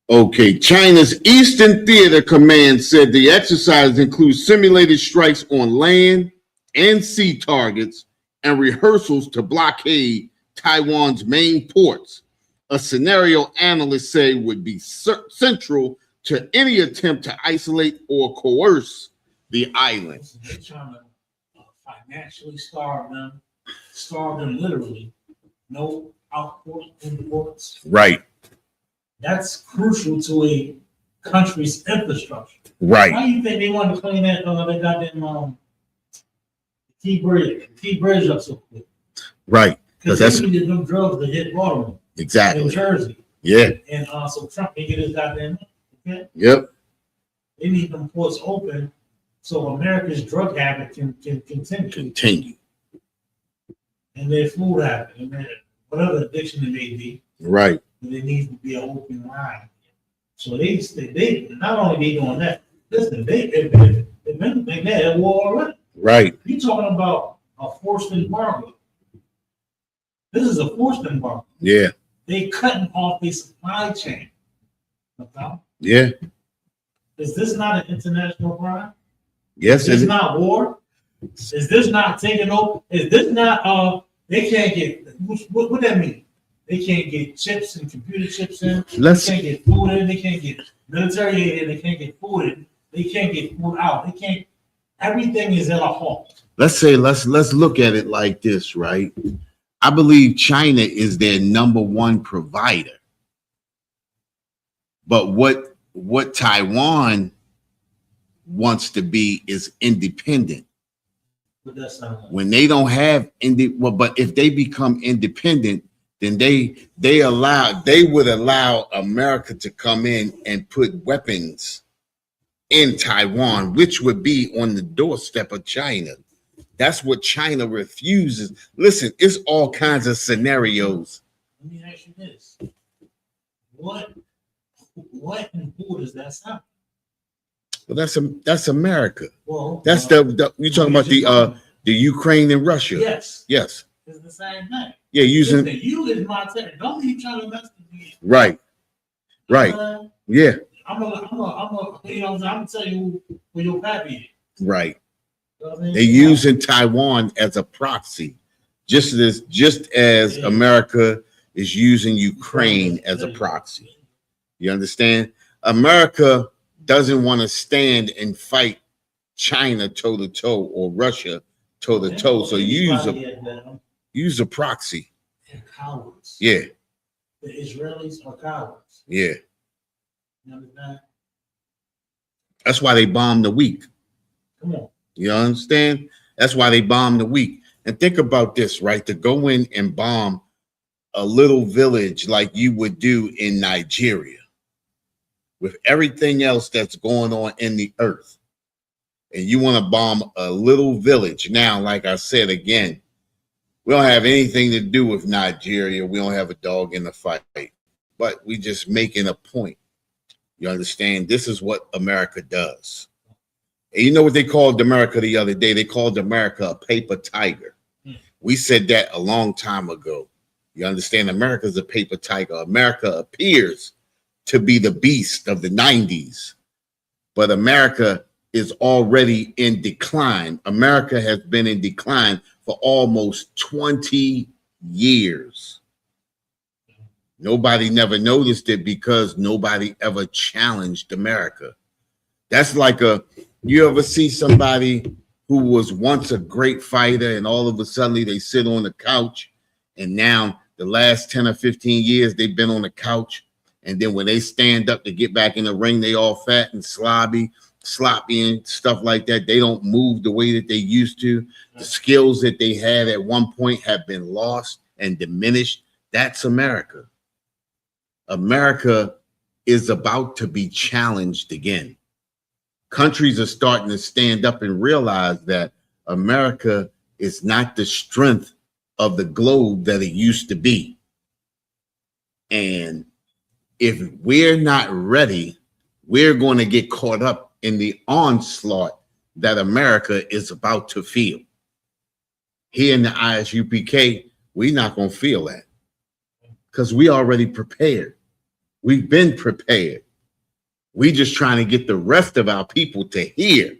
Okay, China's Eastern Theater Command said the exercise includes simulated strikes on land and sea targets and rehearsals to blockade Taiwan's main ports, a scenario analysts say would be central to any attempt to isolate or coerce the island. They're trying to financially starve them literally. No outports, imports. Right. That's crucial to a country's infrastructure. Right. Why do you think they want to clean that? They got them T bridge up so quick. Right. Because they needed them drugs to hit Baltimore. Exactly. In Jersey. Yeah. And so Trump can get his goddamn. Okay. Yep. They need them ports open so America's drug habit can continue. And their food habit, and their whatever addiction it may be. Right. There needs to be an open line. So they not only they doing that. Listen, they've been at war already. Right. You talking about a forced embargo? This is a forced embargo. Yeah. They cutting off their supply chain. Okay? Yeah. Is this not an international crime? Yes. Is this not war? Is this not taking over? Is this not they can't get what that mean? They can't get chips and computer chips in. They can't get food in. They can't get military aid in. They can't get food in. They can't get food out. They can't. Everything is at a halt. Let's look at it like this, right? I believe China is their number one provider. But what Taiwan wants to be is independent. But that's not like. When they don't have but if they become independent, then they would allow America to come in and put weapons in Taiwan, which would be on the doorstep of China. That's what China refuses. Listen, it's all kinds of scenarios. Let me ask you this: what and who does that sound? Well, that's America. Well, That's you're talking about the Ukraine and Russia. Yes, Yes. it's the same thing. Yeah, using Listen, you is my territory. Don't be trying to mess with me. right. Right. Yeah. I'm gonna tell you who your pappy is. Right. You know what I mean? They're using Taiwan as a proxy, just as America is using Ukraine as a proxy. You understand? America doesn't want to stand and fight China toe to toe or Russia toe to toe. So use a proxy. They're cowards. Yeah. The Israelis are cowards. Yeah. You understand? That's why they bomb the weak. Come on. You understand? That's why they bomb the weak. And think about this, right? To go in and bomb a little village like you would do in Nigeria with everything else that's going on in the earth. And you want to bomb a little village. Now, like I said, again, we don't have anything to do with Nigeria. We don't have a dog in the fight, but we just making a point. You understand? This is what America does. And you know what they called America the other day? They called America a paper tiger. We said that a long time ago. You understand? America's a paper tiger. America appears to be the beast of the 90s, but America is already in decline. America has been in decline for almost 20 years. Nobody never noticed it because nobody ever challenged America. That's like you ever see somebody who was once a great fighter and all of a sudden they sit on the couch and now the last 10 or 15 years they've been on the couch, and then when they stand up to get back in the ring, they all fat and sloppy and stuff like that. They don't move the way that they used to. The skills that they had at one point have been lost and diminished. That's America. America is about to be challenged again. Countries are starting to stand up and realize that America is not the strength of the globe that it used to be. And if we're not ready, we're going to get caught up in the onslaught that America is about to feel. Here in the ISUPK, we're not going to feel that because we already prepared. We've been prepared. We just trying to get the rest of our people to hear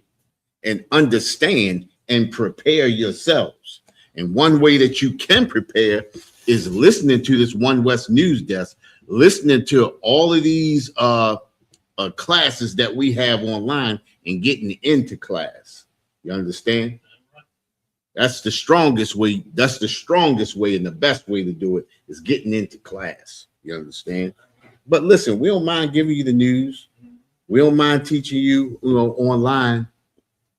and understand and prepare yourselves. And one way that you can prepare is listening to this One West News Desk, listening to all of these classes that we have online and getting into class. You understand? That's the strongest way. That's the strongest way, and the best way to do it is getting into class. You understand? But listen, we don't mind giving you the news. We don't mind teaching you, online,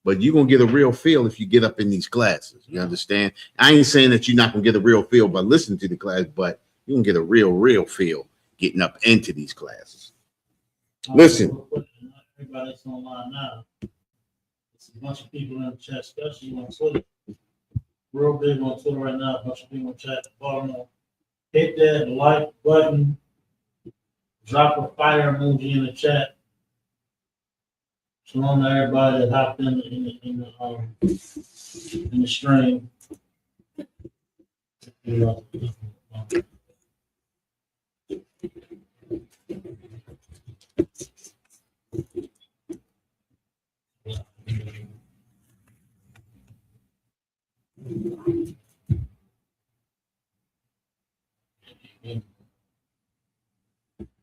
but you're going to get a real feel if you get up in these classes. You understand? I ain't saying that you're not going to get a real feel by listening to the class, but you're going to get a real feel getting up into these classes. Listen. Everybody that's online now, there's a bunch of people in the chat, especially on Twitter. Real big on Twitter right now. A bunch of people in chat. Hit that like button. Drop a fire emoji in the chat. Shalom to everybody that hopped in the stream.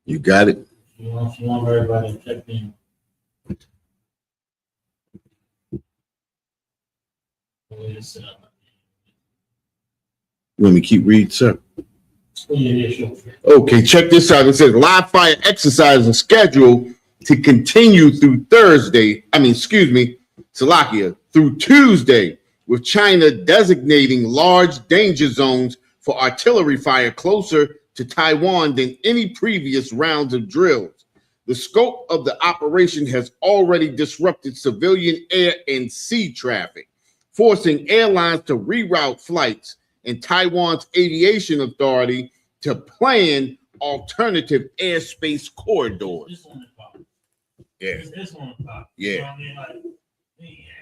You got it. Shalom everybody that checked in. Let me keep reading, sir. Yeah, sure. Okay, check this out. It says live fire exercise is scheduled to continue through Salakia, through Tuesday, with China designating large danger zones for artillery fire closer to Taiwan than any previous rounds of drills. The scope of the operation has already disrupted civilian air and sea traffic, forcing airlines to reroute flights and Taiwan's aviation authority to plan alternative airspace corridors. It's gonna pop. Yeah. You know what I mean? Like,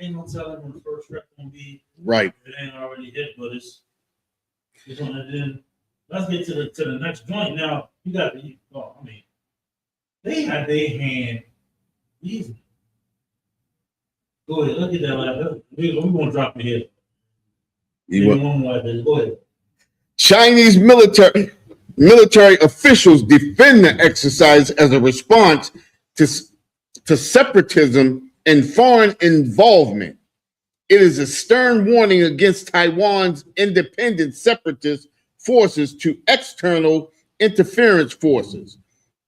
ain't no telling when the first rep gonna be. Right. It ain't already hit, but it's gonna then. Let's get to the next joint now. You got the. Oh, I mean, they had their hand easy. Go ahead. Look at that. Like, we're gonna drop it here. One more like this. Go ahead. Chinese military officials defend the exercise as a response to separatism and foreign involvement. It is a stern warning against Taiwan's independent separatist forces to external interference forces,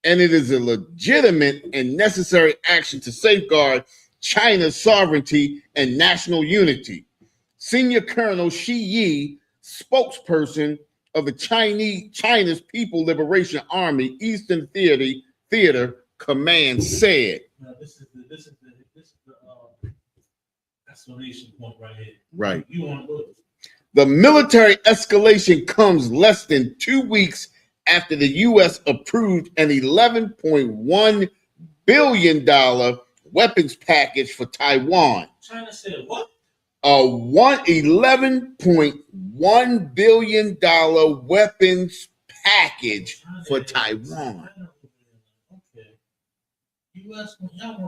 and it is a legitimate and necessary action to safeguard China's sovereignty and national unity. Senior Colonel Shi Yi, spokesperson of the China's People Liberation Army Eastern Theater Command, said. Now, this is the exclamation point right here. Right. You want to look. The military escalation comes less than 2 weeks after the U.S. approved an $11.1 billion weapons package for Taiwan. China said what? A $11.1 billion weapons package for Taiwan. Okay. U.S. Y'all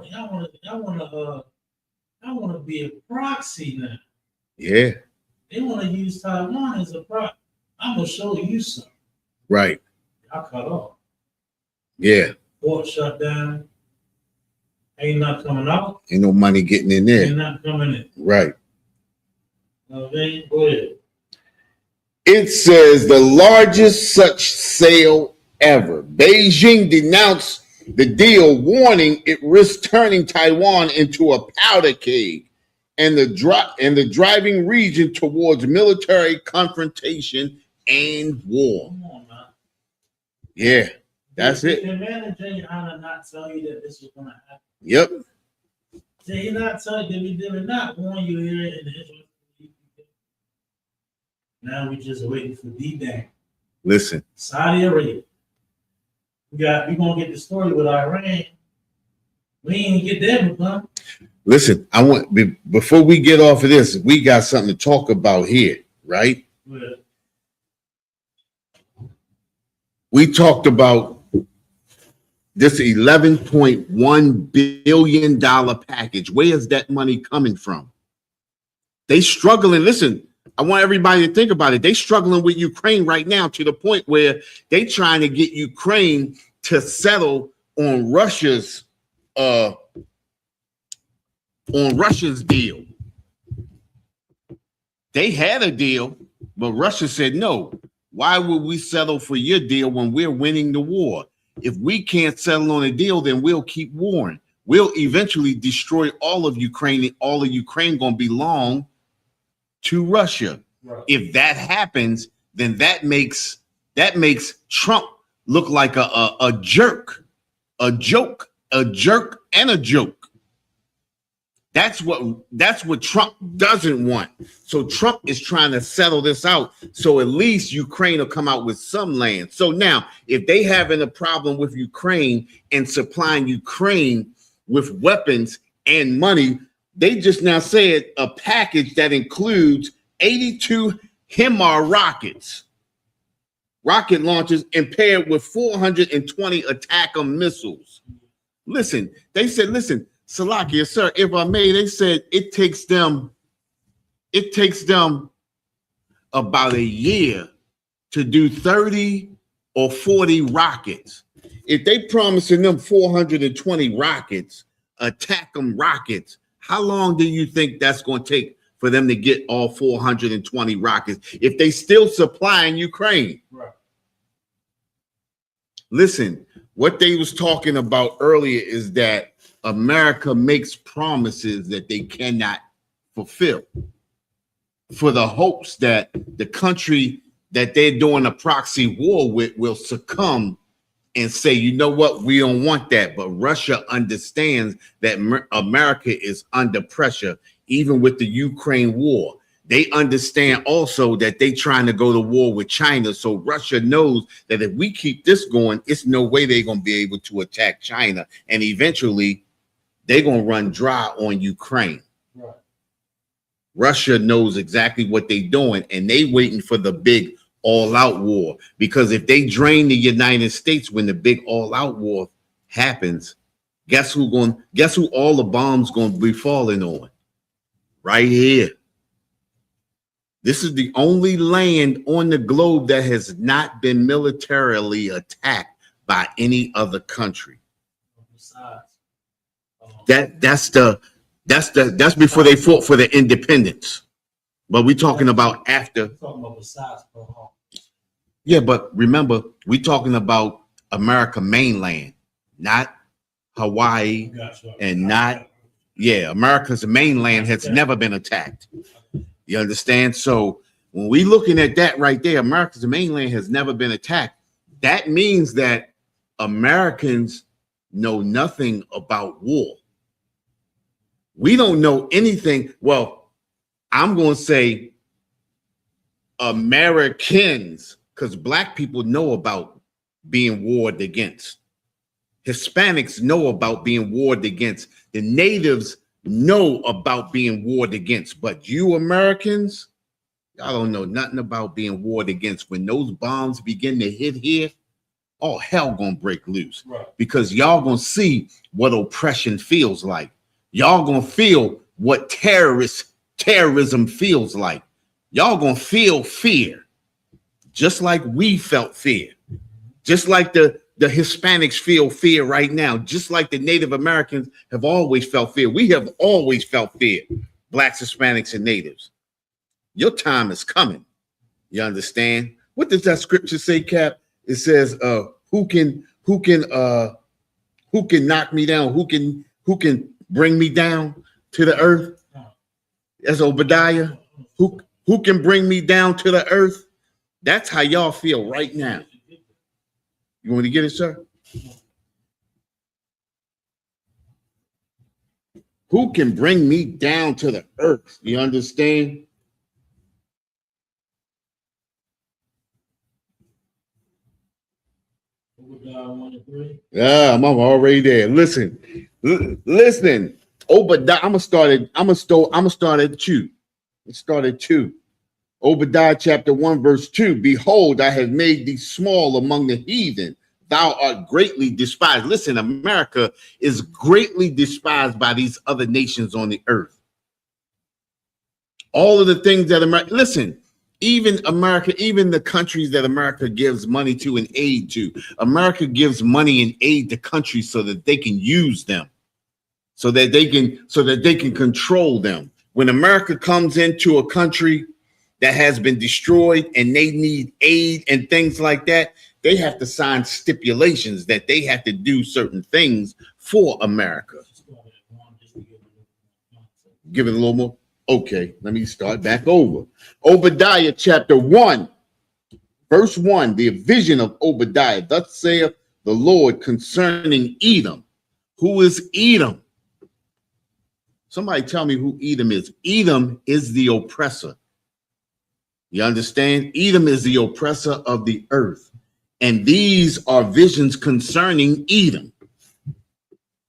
want to be a proxy now. Yeah. They want to use Taiwan as a proxy. I'm gonna show you something. Right. I cut off. Yeah. Port shut down. Ain't not coming out. Ain't no money getting in there. Ain't not coming in. Right. Okay, go ahead. It says the largest such sale ever. Beijing denounced the deal, warning it risks turning Taiwan into a powder keg and the driving region towards military confrontation and war. Come on, man. Yeah, that's it. Did Manager Anna not tell you that this was going to happen? Yep. Did he not tell you? Did he not warn you here in the history? Now we just waiting for D-Day. Listen. Saudi Arabia. We gonna get the story with Iran. We ain't get them, huh? Listen, I want before we get off of this, we got something to talk about here, right? Yeah. We talked about this $11.1 billion package. Where is that money coming from? They struggling. Listen, I want everybody to think about it. They struggling with Ukraine right now to the point where they trying to get Ukraine to settle on Russia's deal. They had a deal, but Russia said no. Why would we settle for your deal when we're winning the war? If we can't settle on a deal, then we'll keep warring. We'll eventually destroy all of Ukraine, and all of Ukraine gonna belong to Russia. Right. If that happens, then that makes Trump look like a jerk, and a joke. That's what Trump doesn't want. So Trump is trying to settle this out. So at least Ukraine will come out with some land. So now, if they having a problem with Ukraine and supplying Ukraine with weapons and money, they just now said a package that includes 82 HIMARS rocket launchers and paired with 420 ATACMS missiles. Listen, they said, Salakia, sir, if I may, they said it takes them about a year to do 30 or 40 rockets. If they promising them 420 rockets, ATACMS rockets, how long do you think that's going to take for them to get all 420 rockets if they still supplying Ukraine? Right. Listen, what they was talking about earlier is that America makes promises that they cannot fulfill for the hopes that the country that they're doing a proxy war with will succumb and say, you know what, we don't want that. But Russia understands that America is under pressure, even with the Ukraine war. They understand also that they trying to go to war with China. So Russia knows that if we keep this going, it's no way they're going to be able to attack China. And eventually they're gonna run dry on Ukraine. Right. Russia knows exactly what they're doing, and they waiting for the big all-out war. Because if they drain the United States when the big all-out war happens, guess who all the bombs gonna be falling on? Right here. This is the only land on the globe that has not been militarily attacked by any other country. Besides, That's before they fought for their independence. But we're talking about after. we're talking about besides Pearl Harbor. Yeah, but remember, we're talking about America mainland, not Hawaii, Gotcha. and not, yeah, America's mainland has never been attacked. You understand? So when we looking at that right there, America's mainland has never been attacked. That means that Americans know nothing about war. We don't know anything. Well, I'm going to say Americans, because black people know about being warred against. Hispanics know about being warred against. The natives know about being warred against. But you Americans, y'all don't know nothing about being warred against. When those bombs begin to hit here, all hell gonna break loose. Right. Because y'all gonna see what oppression feels like. Y'all gonna feel what terrorism feels like. Y'all gonna feel fear, just like we felt fear, just like the Hispanics feel fear right now, just like the Native Americans have always felt fear. We have always felt fear, blacks, Hispanics, and natives. Your time is coming. You understand? What does that scripture say, Cap? It says, who can knock me down? Who can bring me down to the earth? That's Obadiah. Who can bring me down to the earth? That's how y'all feel right now. You want to get it, sir? Who can bring me down to the earth? You understand? Yeah, I'm already there. Listen. Obadiah, I'm gonna start at 2. Let's start at 2. Obadiah chapter 1, verse 2. Behold, I have made thee small among the heathen. Thou art greatly despised. Listen, America is greatly despised by these other nations on the earth. All of the things that America, listen, even America, even the countries that America gives money to and aid to, America gives money and aid to countries so that they can use them, so that they can control them. When America comes into a country that has been destroyed and they need aid and things like that, they have to sign stipulations that they have to do certain things for America. Give it a little more. Okay, let me start back over. Obadiah chapter 1, verse 1, the vision of Obadiah. Thus saith the Lord concerning Edom. Who is Edom? Somebody tell me who Edom is. Edom is the oppressor. You understand? Edom is the oppressor of the earth. And these are visions concerning Edom.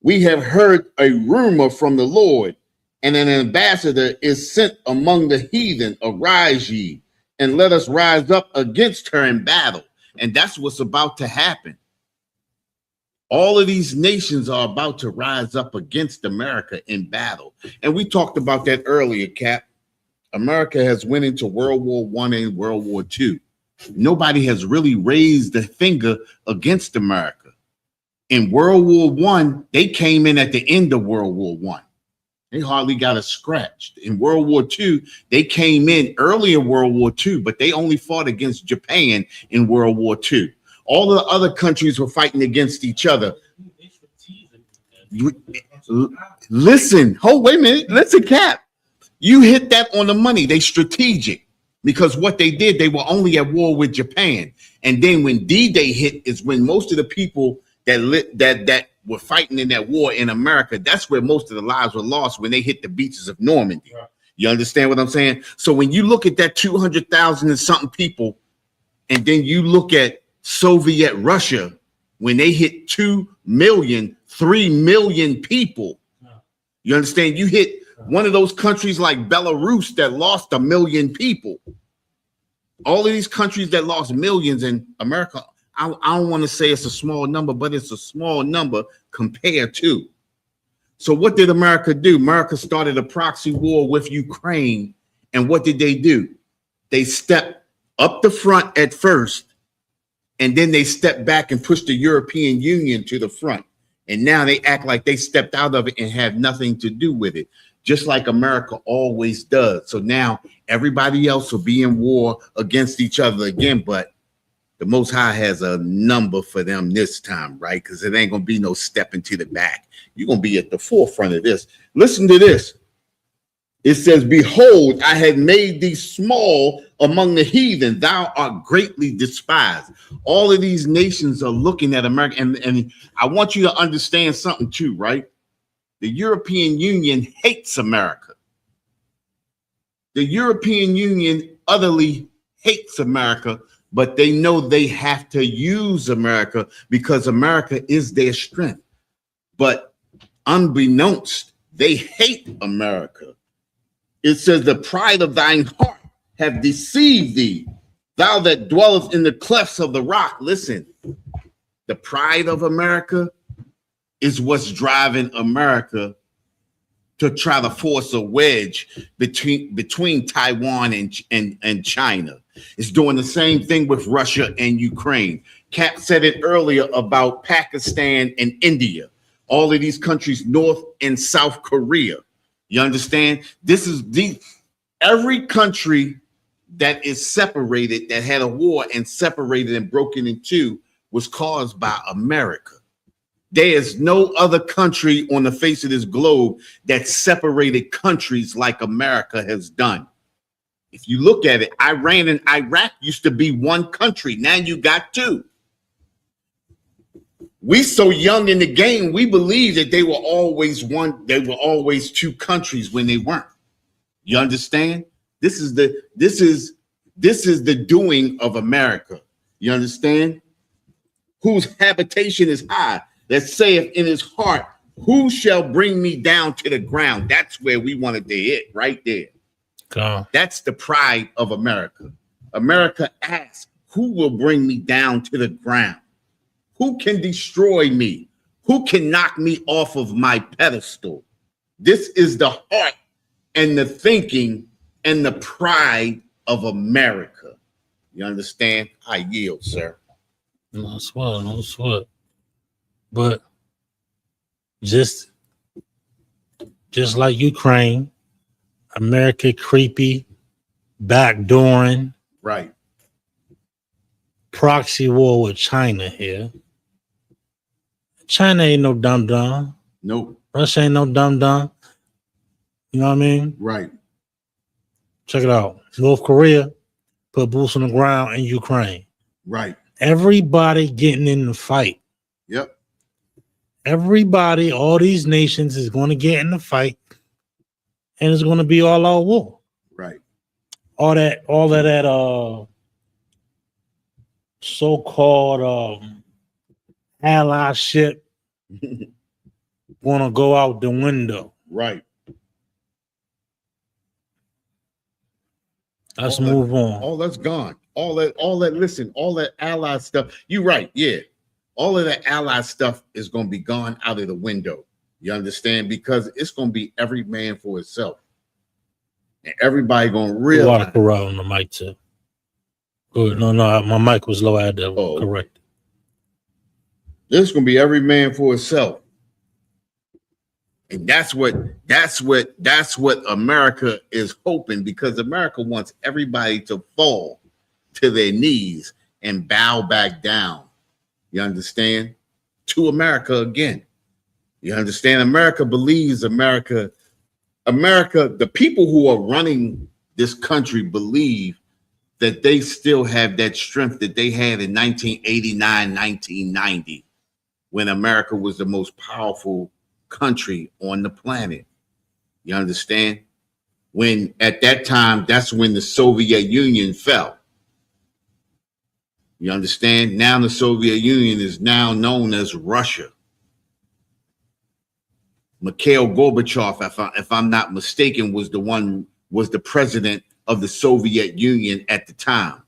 We have heard a rumor from the Lord, and an ambassador is sent among the heathen. Arise ye, and let us rise up against her in battle. And that's what's about to happen. All of these nations are about to rise up against America in battle. And we talked about that earlier, Cap. America has went into World War I and World War II. Nobody has really raised a finger against America. In World War I, they came in at the end of World War I. They hardly got us scratched. In World War II, they came in early in World War II, but they only fought against Japan in World War II. All the other countries were fighting against each other. Listen, wait a minute. Listen, Cap. You hit that on the money. They strategic, because what they did, they were only at war with Japan. And then when D-Day hit is when most of the people that were fighting in that war in America, that's where most of the lives were lost, when they hit the beaches of Normandy. Right. You understand what I'm saying? So when you look at that 200,000 and something people, and then you look at Soviet Russia, when they hit 2 million, 3 million people, You understand? You hit one of those countries like Belarus that lost 1 million people. All of these countries that lost millions, in America, I don't want to say it's a small number, but it's a small number compared to. So what did America do? America started a proxy war with Ukraine. And what did they do? They stepped up the front at first, and then they stepped back and pushed the European Union to the front. And now they act like they stepped out of it and have nothing to do with it, just like America always does. So now everybody else will be in war against each other again, but the Most High has a number for them this time, right? Because it ain't going to be no stepping to the back. You're going to be at the forefront of this. Listen to this. It says, behold, I had made thee small among the heathen. Thou art greatly despised. All of these nations are looking at America. And I want you to understand something too, right? The European Union hates America. The European Union utterly hates America, but they know they have to use America because America is their strength. But unbeknownst, they hate America. It says, the pride of thine heart have deceived thee, thou that dwellest in the clefts of the rock. Listen, the pride of America is what's driving America to try to force a wedge between Taiwan and China. It's doing the same thing with Russia and Ukraine. Cap said it earlier about Pakistan and India, all of these countries, North and South Korea. You understand? This is every country that is separated, that had a war and separated and broken in two, was caused by America. There is no other country on the face of this globe that separated countries like America has done. If you look at it, Iran and Iraq used to be one country. Now you got two. We so young in the game, we believe that they were always one. They were always two countries when they weren't. You understand? This is the doing of America. You understand? Whose habitation is high, that saith in his heart, who shall bring me down to the ground? That's where we wanted to hit, right there. That's the pride of America. America asks, who will bring me down to the ground? Who can destroy me? Who can knock me off of my pedestal? This is the heart and the thinking and the pride of America. You understand? I yield, sir. No sweat, no sweat. But just like Ukraine, America creepy, backdooring, right? Proxy war with China here. China ain't no dumb. Nope. Russia ain't no dumb. You know what I mean? Right. Check it out. North Korea put boots on the ground in Ukraine. Right. Everybody getting in the fight. Yep. Everybody, all these nations is going to get in the fight, and it's going to be all out war. Right. All that so-called allyship want to go out the window. Right. Let's move on. All that's gone. All that, listen, all that allied stuff. You're right. Yeah. All of that allied stuff is going to be gone out of the window. You understand? Because it's going to be every man for itself. And everybody going to realize. A lot of corral on the mic too. Good. No, my mic was low. I had to correct. This is going to be every man for itself. And that's what America is hoping, because America wants everybody to fall to their knees and bow back down. You understand? To America again. You understand? America believes America, the people who are running this country believe that they still have that strength that they had in 1989, 1990, when America was the most powerful country on the planet. You understand? When at that time, that's when the Soviet Union fell. You understand? Now the Soviet Union is now known as Russia. Mikhail Gorbachev, if I'm not mistaken, was the president of the Soviet Union at the time.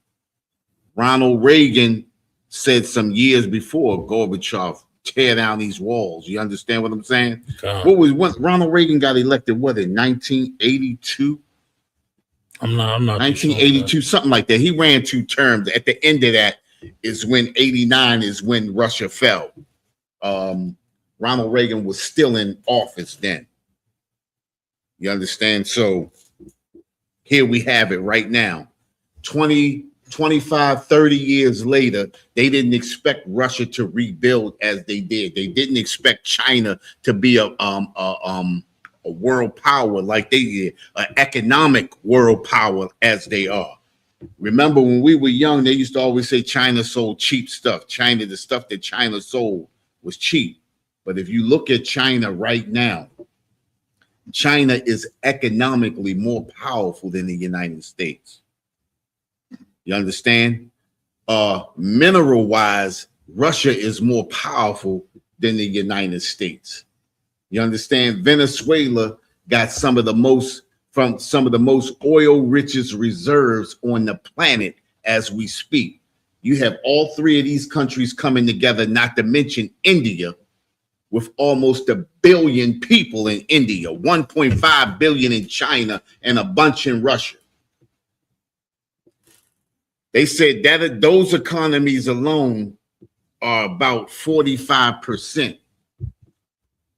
Ronald Reagan said some years before Gorbachev, tear down these walls. You understand what I'm saying? What was when Ronald Reagan got elected? What, in 1982? I'm not 1982, something like that. He ran 2 terms. At the end of that is when 89 is when Russia fell. Ronald Reagan was still in office then. You understand? So here we have it right now. 20, 25, 30 years later, they didn't expect Russia to rebuild as they did. They didn't expect China to be a world power like they did, an economic world power as they are. Remember when we were young, they used to always say China sold cheap stuff. The stuff that China sold was cheap. But if you look at China right now, China is economically more powerful than the United States. You understand? Mineral wise, Russia is more powerful than the United States. You understand? Venezuela got some of the most oil richest reserves on the planet as we speak. You have all 3 of these countries coming together, not to mention India, with almost 1 billion people in India, 1.5 billion in China, and a bunch in Russia. They said that those economies alone are about 45%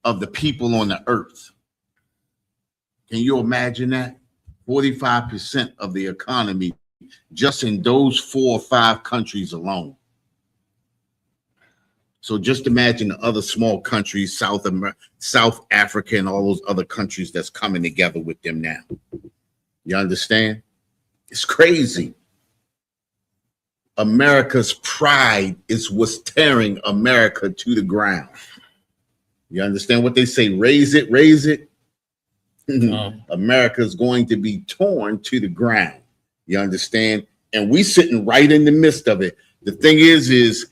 of the people on the earth. Can you imagine that? 45% of the economy just in those 4 or 5 countries alone. So just imagine the other small countries, South Africa, and all those other countries that's coming together with them now. You understand? It's crazy. America's pride is what's tearing America to the ground. You understand what they say? Raise it, raise it. America's going to be torn to the ground. You understand? And we sitting right in the midst of it. The thing is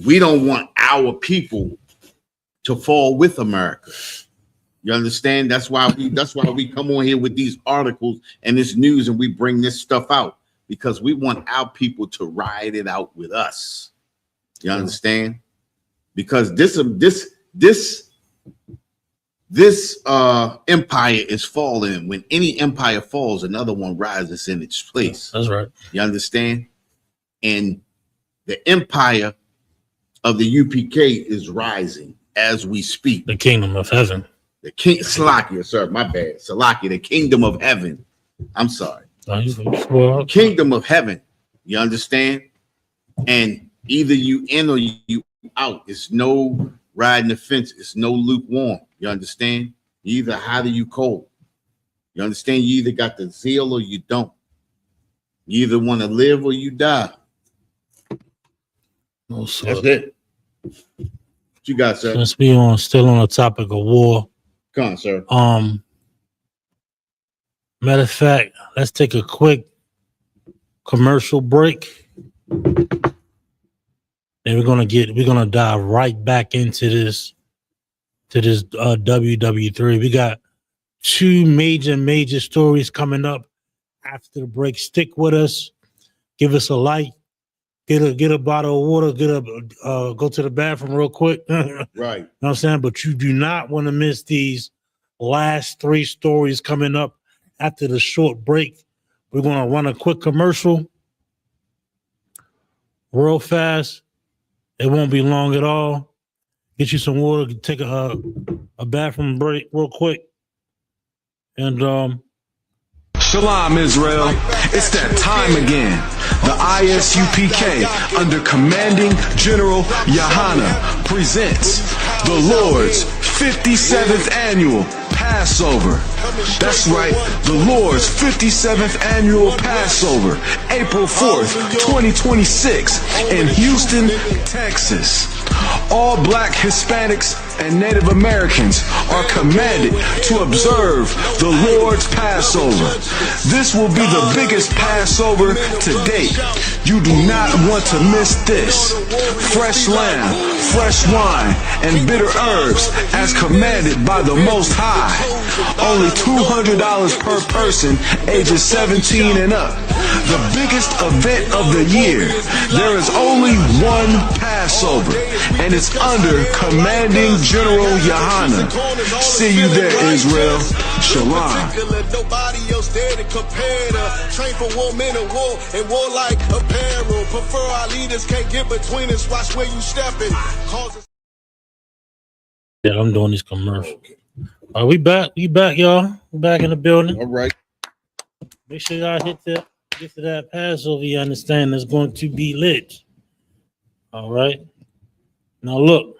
we don't want our people to fall with America. You understand? That's why we come on here with these articles and this news, and we bring this stuff out, because we want our people to ride it out with us. You understand? Because this empire is falling. When any empire falls, another one rises in its place. That's right. You understand? And the empire of the UPK is rising as we speak. The kingdom of heaven. The king, Salakia, sir, my bad. Salakia, the kingdom of heaven. I'm sorry. Kingdom of heaven. You understand? And either you in or you out. It's no riding the fence. It's no lukewarm. You understand? You either hot or you cold. You understand? You either got the zeal or you don't. You either want to live or you die. No, sir. That's it. What you got, sir? Since we still on the topic of war. Come on, sir. Matter of fact, let's take a quick commercial break. Then we're gonna dive right back into this WW3. We got 2 major stories coming up after the break. Stick with us. Give us a like. Get a bottle of water. Go to the bathroom real quick. Right. You know what I'm saying? But you do not want to miss these last 3 stories coming up after the short break. We're going to run a quick commercial real fast. It won't be long at all. Get you some water. Take a bathroom break real quick. And Shalom, Israel. It's that time again. The ISUPK, under commanding General Yahana, presents the Lord's 57th annual Passover. That's right, the Lord's 57th annual Passover, April 4th, 2026, in Houston, Texas. All black Hispanics and Native Americans are commanded to observe the Lord's Passover. This will be the biggest Passover to date. You do not want to miss this. Fresh lamb, fresh wine, and bitter herbs as commanded by the Most High. Only $200 per person ages 17 and up. The biggest event of the year. There is only one Passover, and it's under Commanding General Yohana. See you there, Israel. Shalom. Nobody else there to compare to. Train for war, men of war, and warlike apparel. Prefer our leaders, can't get between us. Watch where you stepping. Yeah, I'm doing this commercial. We back, y'all. We back in the building. All right. Make sure y'all get to that Passover. You understand it's going to be lit. All right. Now look,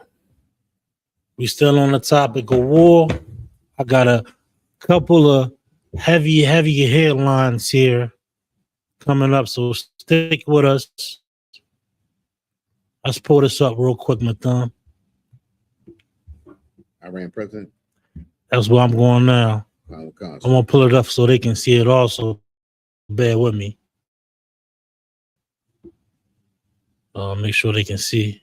we still on the topic of war. I got a couple of heavy headlines here coming up, so stick with us. Let's pull this up real quick, my thumb. Iran president. That's where I'm going now. I'm gonna pull it up so they can see it also. Bear with me. Make sure they can see.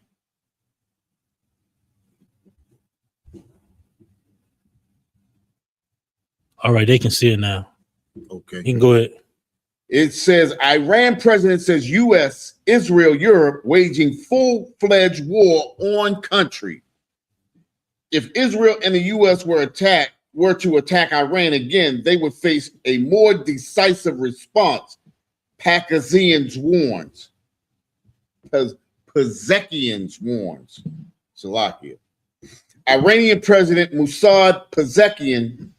All right, they can see it now. Okay. You can go ahead. It says Iran president says U.S., Israel, Europe waging full-fledged war on country. If Israel and the U.S. were to attack Iran again, they would face a more decisive response. Pakizians warns. Pezekians warns. Salakia. Iranian President Mossad Pezekian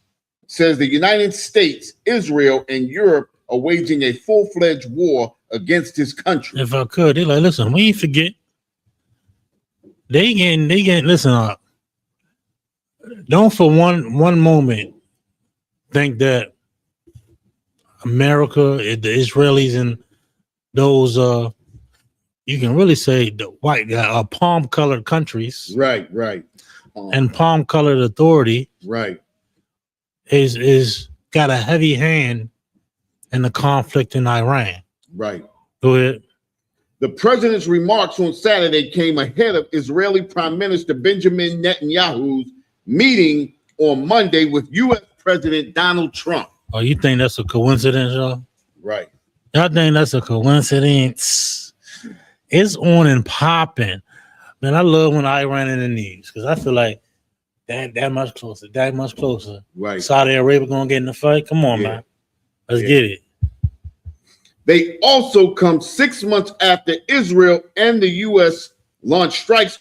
says the United States, Israel, and Europe are waging a full-fledged war against his country. If I could, they're like, listen, we ain't forget. They getting listen up. Don't for one moment think that America, the Israelis, and those you can really say the white palm-colored countries, Right. and palm-colored authority, Right. is got a heavy hand in the conflict in Iran. Right. Go ahead. The president's remarks on Saturday came ahead of Israeli Prime Minister Benjamin Netanyahu's meeting on Monday with U.S. President Donald Trump. Oh, you think that's a coincidence, y'all? Right. Y'all think that's a coincidence? It's on and popping. Man, I love when Iran in the news because I feel like that much closer. Right. Saudi Arabia gonna get in the fight. Come on, man. Let's get it. They also come 6 months after Israel and the U.S. launched strikes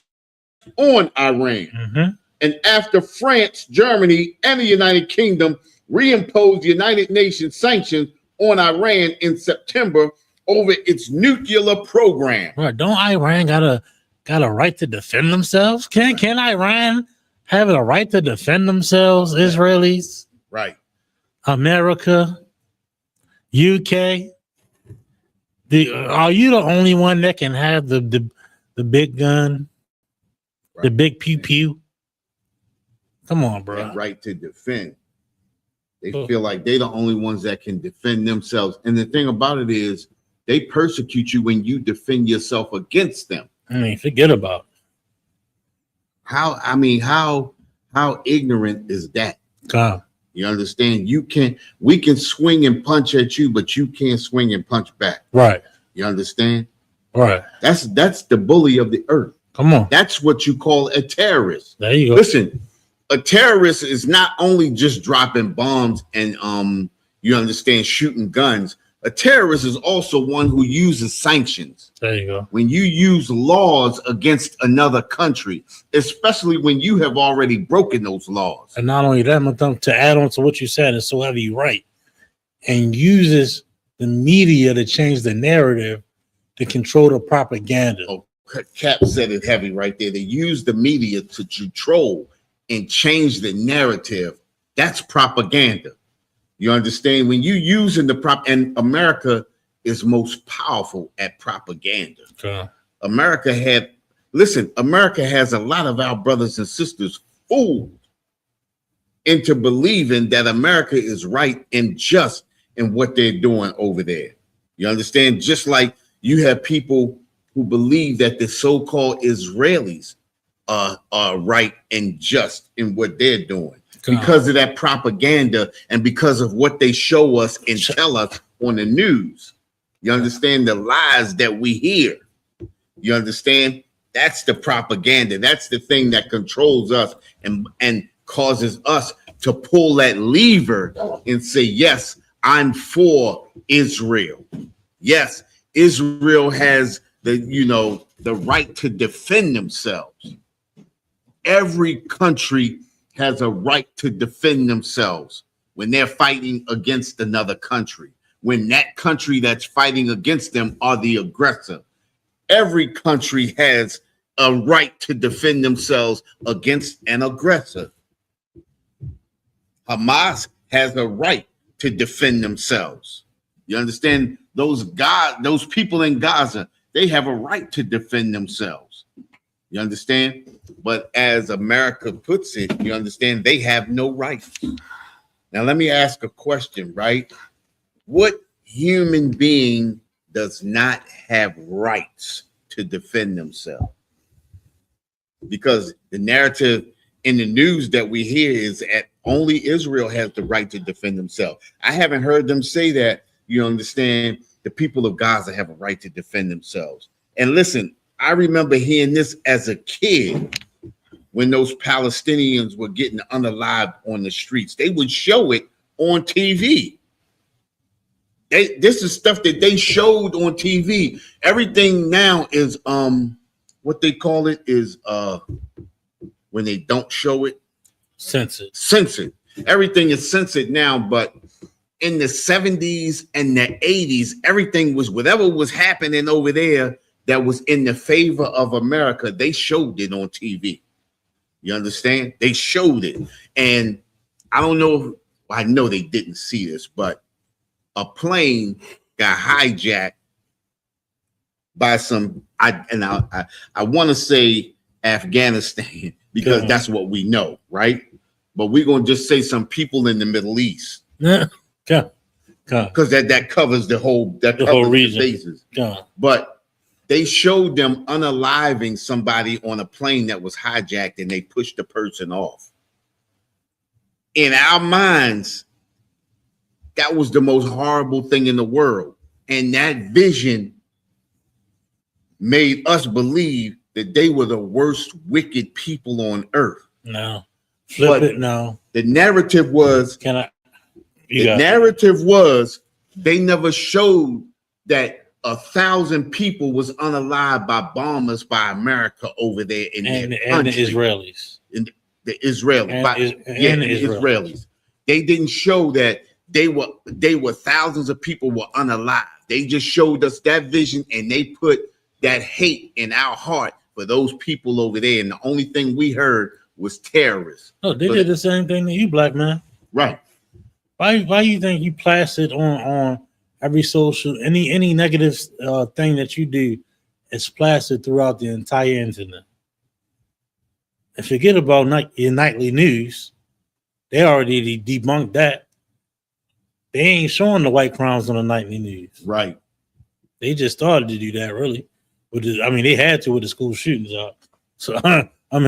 on Iran. Mm-hmm. And after France, Germany, and the United Kingdom reimposed United Nations sanctions on Iran in September over its nuclear program. Right. Don't Iran got a right to defend themselves? Can Iran have a right to defend themselves? Israelis? Right. America? UK? Are you the only one that can have the big gun? Right. The big pew pew? Come on, bro. That right to defend. They feel like they're the only ones that can defend themselves. And the thing about it is they persecute you when you defend yourself against them. I mean, forget about it. How ignorant is that? God. You understand? We can swing and punch at you, but you can't swing and punch back. Right. You understand? Right. That's the bully of the earth. Come on. That's what you call a terrorist. There you go. Listen, a terrorist is not only just dropping bombs and you understand, shooting guns. A terrorist is also one who uses sanctions. There you go. When you use laws against another country, especially when you have already broken those laws. And not only that, to add on to what you said, it's so heavy, right? And uses the media to change the narrative to control the propaganda. Oh, Cap said it heavy right there. They use the media to control and change the narrative. That's propaganda. You understand? When you using and America is most powerful at propaganda. Okay. America had Listen, America has a lot of our brothers and sisters fooled into believing that America is right and just in what they're doing over there. You understand? Just like you have people who believe that the so-called Israelis are right and just in what they're doing because of that propaganda and because of what they show us and tell us on the news. You understand? The lies that we hear. You understand? That's the propaganda. That's the thing that controls us and causes us to pull that lever and say, yes, I'm for Israel. Yes, Israel has the right to defend themselves. Every country has a right to defend themselves when they're fighting against another country. When that country that's fighting against them are the aggressor. Every country has a right to defend themselves against an aggressor. Hamas has a right to defend themselves. You understand? Those people in Gaza, they have a right to defend themselves. You understand? But as America puts it, you understand, they have no rights. Now, let me ask a question, right? What human being does not have rights to defend themselves? Because the narrative in the news that we hear is that only Israel has the right to defend themselves. I haven't heard them say that, you understand, the people of Gaza have a right to defend themselves. And listen, I remember hearing this as a kid when those Palestinians were getting unalived on the streets. They would show it on TV. This is stuff that they showed on TV. Everything now is what they call it is when they don't show it, censored. Everything is censored now, but in the 70s and the 80s, everything was whatever was happening over there that was in the favor of America, they showed it on TV. You understand? They showed it. And I don't know, I know they didn't see this, but a plane got hijacked by some, I want to say Afghanistan, because that's what we know, right? But we're going to just say some people in the Middle East. Because that covers the whole region. Bases. But they showed them unaliving somebody on a plane that was hijacked and they pushed the person off. In our minds, that was the most horrible thing in the world. And that vision made us believe that they were the worst wicked people on earth. No. Flip it now. The narrative was they never showed that 1,000 people was unalived by bombers by America over there in their country. And the Israelis. The Israelis. They didn't show that they were thousands of people were unalived. They just showed us that vision and they put that hate in our heart for those people over there. And the only thing we heard was terrorists. Oh, they did the same thing to you, black man. Right. Why you think you plastered on every social, any negative thing that you do is plastered throughout the entire internet? And forget about your nightly news. They already debunked that. They ain't showing the white crimes on the nightly news. Right. They just started to do that, really. They had to with the school shootings out. So,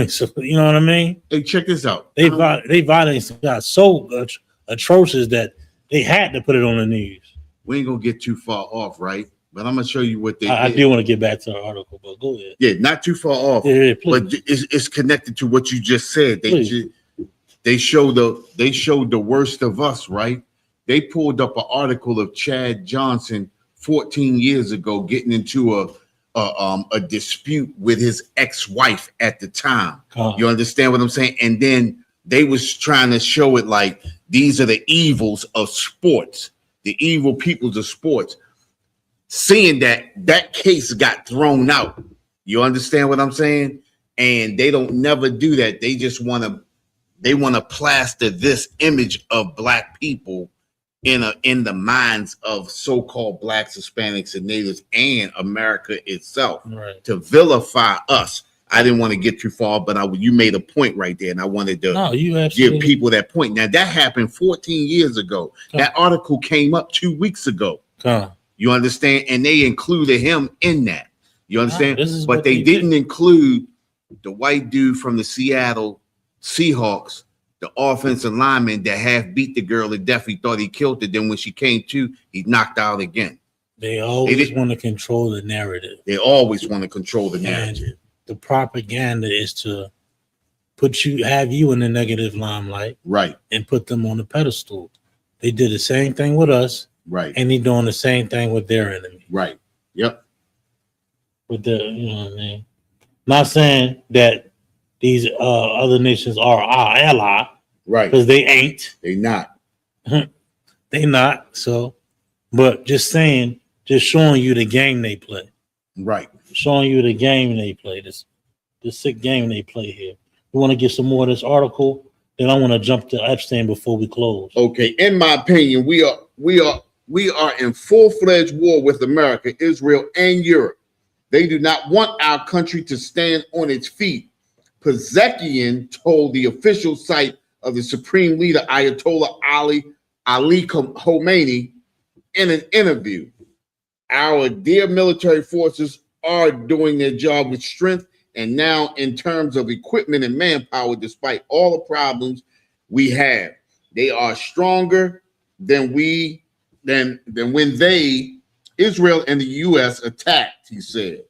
so you know what I mean? Hey, check this out. They violence got so atrocious that they had to put it on the news. We ain't gonna get too far off, right? But I'm gonna show you what they did. I do want to get back to the article, but go ahead. Yeah, not too far off. Yeah, but it's connected to what you just said. They showed the worst of us, right? They pulled up an article of Chad Johnson 14 years ago getting into a dispute with his ex-wife at the time. You understand what I'm saying? And then they was trying to show it like these are the evils of sports, the evil peoples of sports. Seeing that case got thrown out. You understand what I'm saying? And they don't never do that. They just want to plaster this image of black people in the minds of so-called blacks, Hispanics, and natives and America itself, right, to vilify us. I didn't want to get too far, but you made a point right there, and I wanted to No, you absolutely give people that point. Now that happened 14 years ago. That article came up 2 weeks ago. You understand? And they included him in that. You understand? But they didn't include the white dude from the Seattle Seahawks, the offensive lineman that half beat the girl to death. He thought he killed her. Then when she came to, he knocked out again. They always want to control the narrative. They always want to control the narrative. And the propaganda is to have you in the negative limelight, right, and put them on the pedestal. They did the same thing with us, right, and they're doing the same thing with their enemy, right. Yep. With the, you know what I mean. Not saying that these other nations are our ally, right? Because they ain't. They not. They not. So, but just saying, just showing you the game they play, right? Showing you the game they play. This sick game they play here. We want to get some more of this article. Then I want to jump to Epstein before we close. Okay, in my opinion, we are in full-fledged war with America, Israel, and Europe. They do not want our country to stand on its feet. Eptien told the official site of the Supreme Leader Ayatollah Ali Khomeini in an interview. Our dear military forces are doing their job with strength, and now in terms of equipment and manpower, despite all the problems we have, they are stronger than when Israel and the U.S. attacked, he said.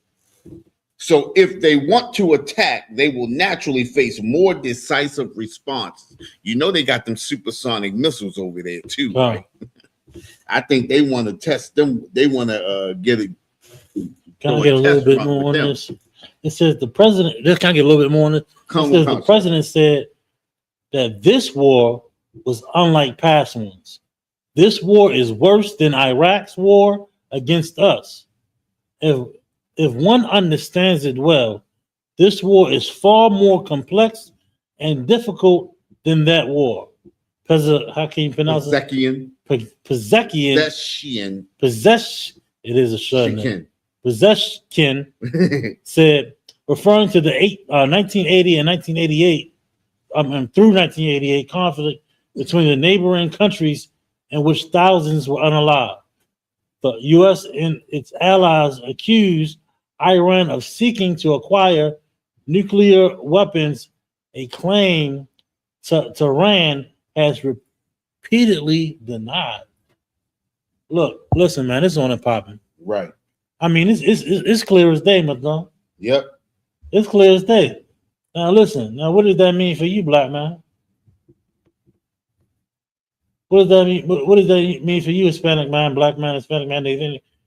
So if they want to attack, they will naturally face more decisive responses. You know they got them supersonic missiles over there too, right? I think they want to test them. They want to get it. Can I get a little bit more on this? It says the president. This can I get a little bit more on this? It says the president said that this war was unlike past ones. This war is worse than Iraq's war against us. If one understands it well, this war is far more complex and difficult than that war. How can you pronounce it? Pezeshkian. It is a surname. Pezeshkian said, referring to the 1980 and 1988, through 1988 conflict between the neighboring countries in which thousands were unalive. The U.S. and its allies accused Iran of seeking to acquire nuclear weapons, a claim Tehran has repeatedly denied. Look, listen, man, it's on and popping. Right. I mean, it's clear as day, Madonna. Yep. It's clear as day. Now, listen. Now, what does that mean for you, black man? What does that mean? What does that mean for you, Hispanic man, black man, Hispanic man,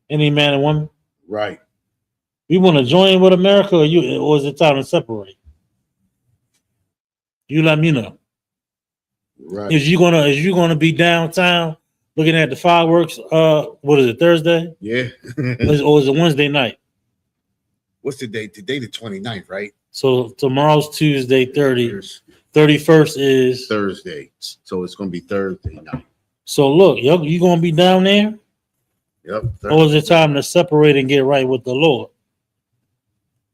any man and woman? Right. You want to join with America, or is it time to separate? You let me know. Right. Is you gonna be downtown looking at the fireworks? What is it, Thursday? Yeah. Or is it Wednesday night? What's the date? Today the 29th, right? So tomorrow's Tuesday, 31st is Thursday. So it's gonna be Thursday night. So look, you gonna be down there? Yep. Or is it time to separate and get right with the Lord?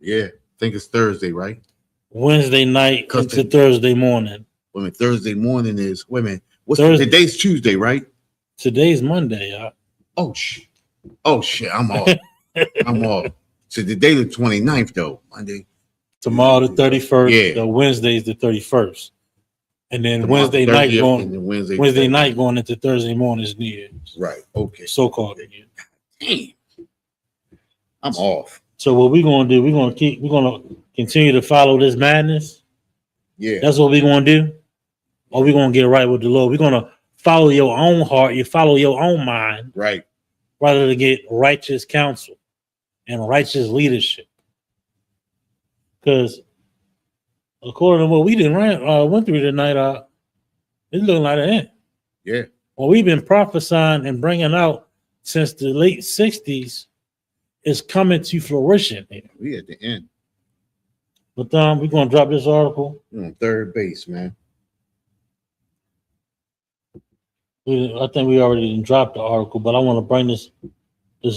Yeah, I think it's Thursday, right? Wednesday night into Thursday morning. Thursday morning is today's Tuesday, right? Today's Monday. Oh shit, I'm off. I'm off. So today the 29th though, Monday. Tomorrow the 31st. Yeah. The Wednesday's the 31st. And then Tomorrow, Wednesday night going into Thursday morning is New Year's. Right. Okay. So-called New Year's. Damn. I'm off. So what we're gonna do, we're gonna continue to follow this madness. Yeah. That's what we're gonna do. Or we're gonna get right with the Lord. We're gonna follow your own heart, you follow your own mind, right? Rather than get righteous counsel and righteous leadership. Because according to what we went through tonight, it's looking like the end. Yeah. Well, we've been prophesying and bringing out since the late 60s is coming to fruition. We at the end. But we're gonna drop this article. You're on third base, man. I think we already dropped the article, but I want to bring this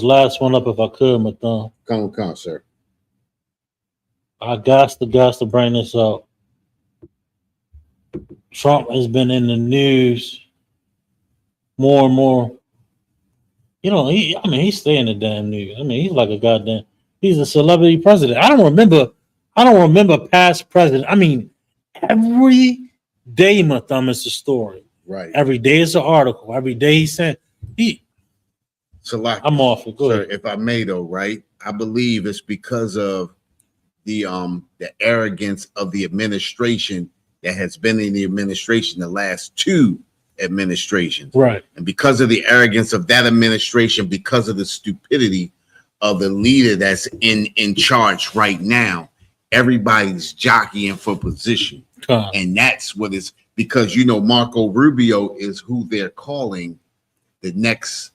last one up if I could, Mathon. Come, sir. I got to bring this up. Trump has been in the news more and more. You know, he's staying in the damn news. I mean, he's like he's a celebrity president. I don't remember past president. I mean, every day, my thumb is a story. Right. Every day is an article. Every day he said I'm off it. Go ahead. If I may though, right? I believe it's because of the arrogance of the administration that has been in the administration the last two administrations. Right. And because of the arrogance of that administration, because of the stupidity of the leader that's in charge right now, everybody's jockeying for position. And that's what it's because, you know, Marco Rubio is who they're calling the next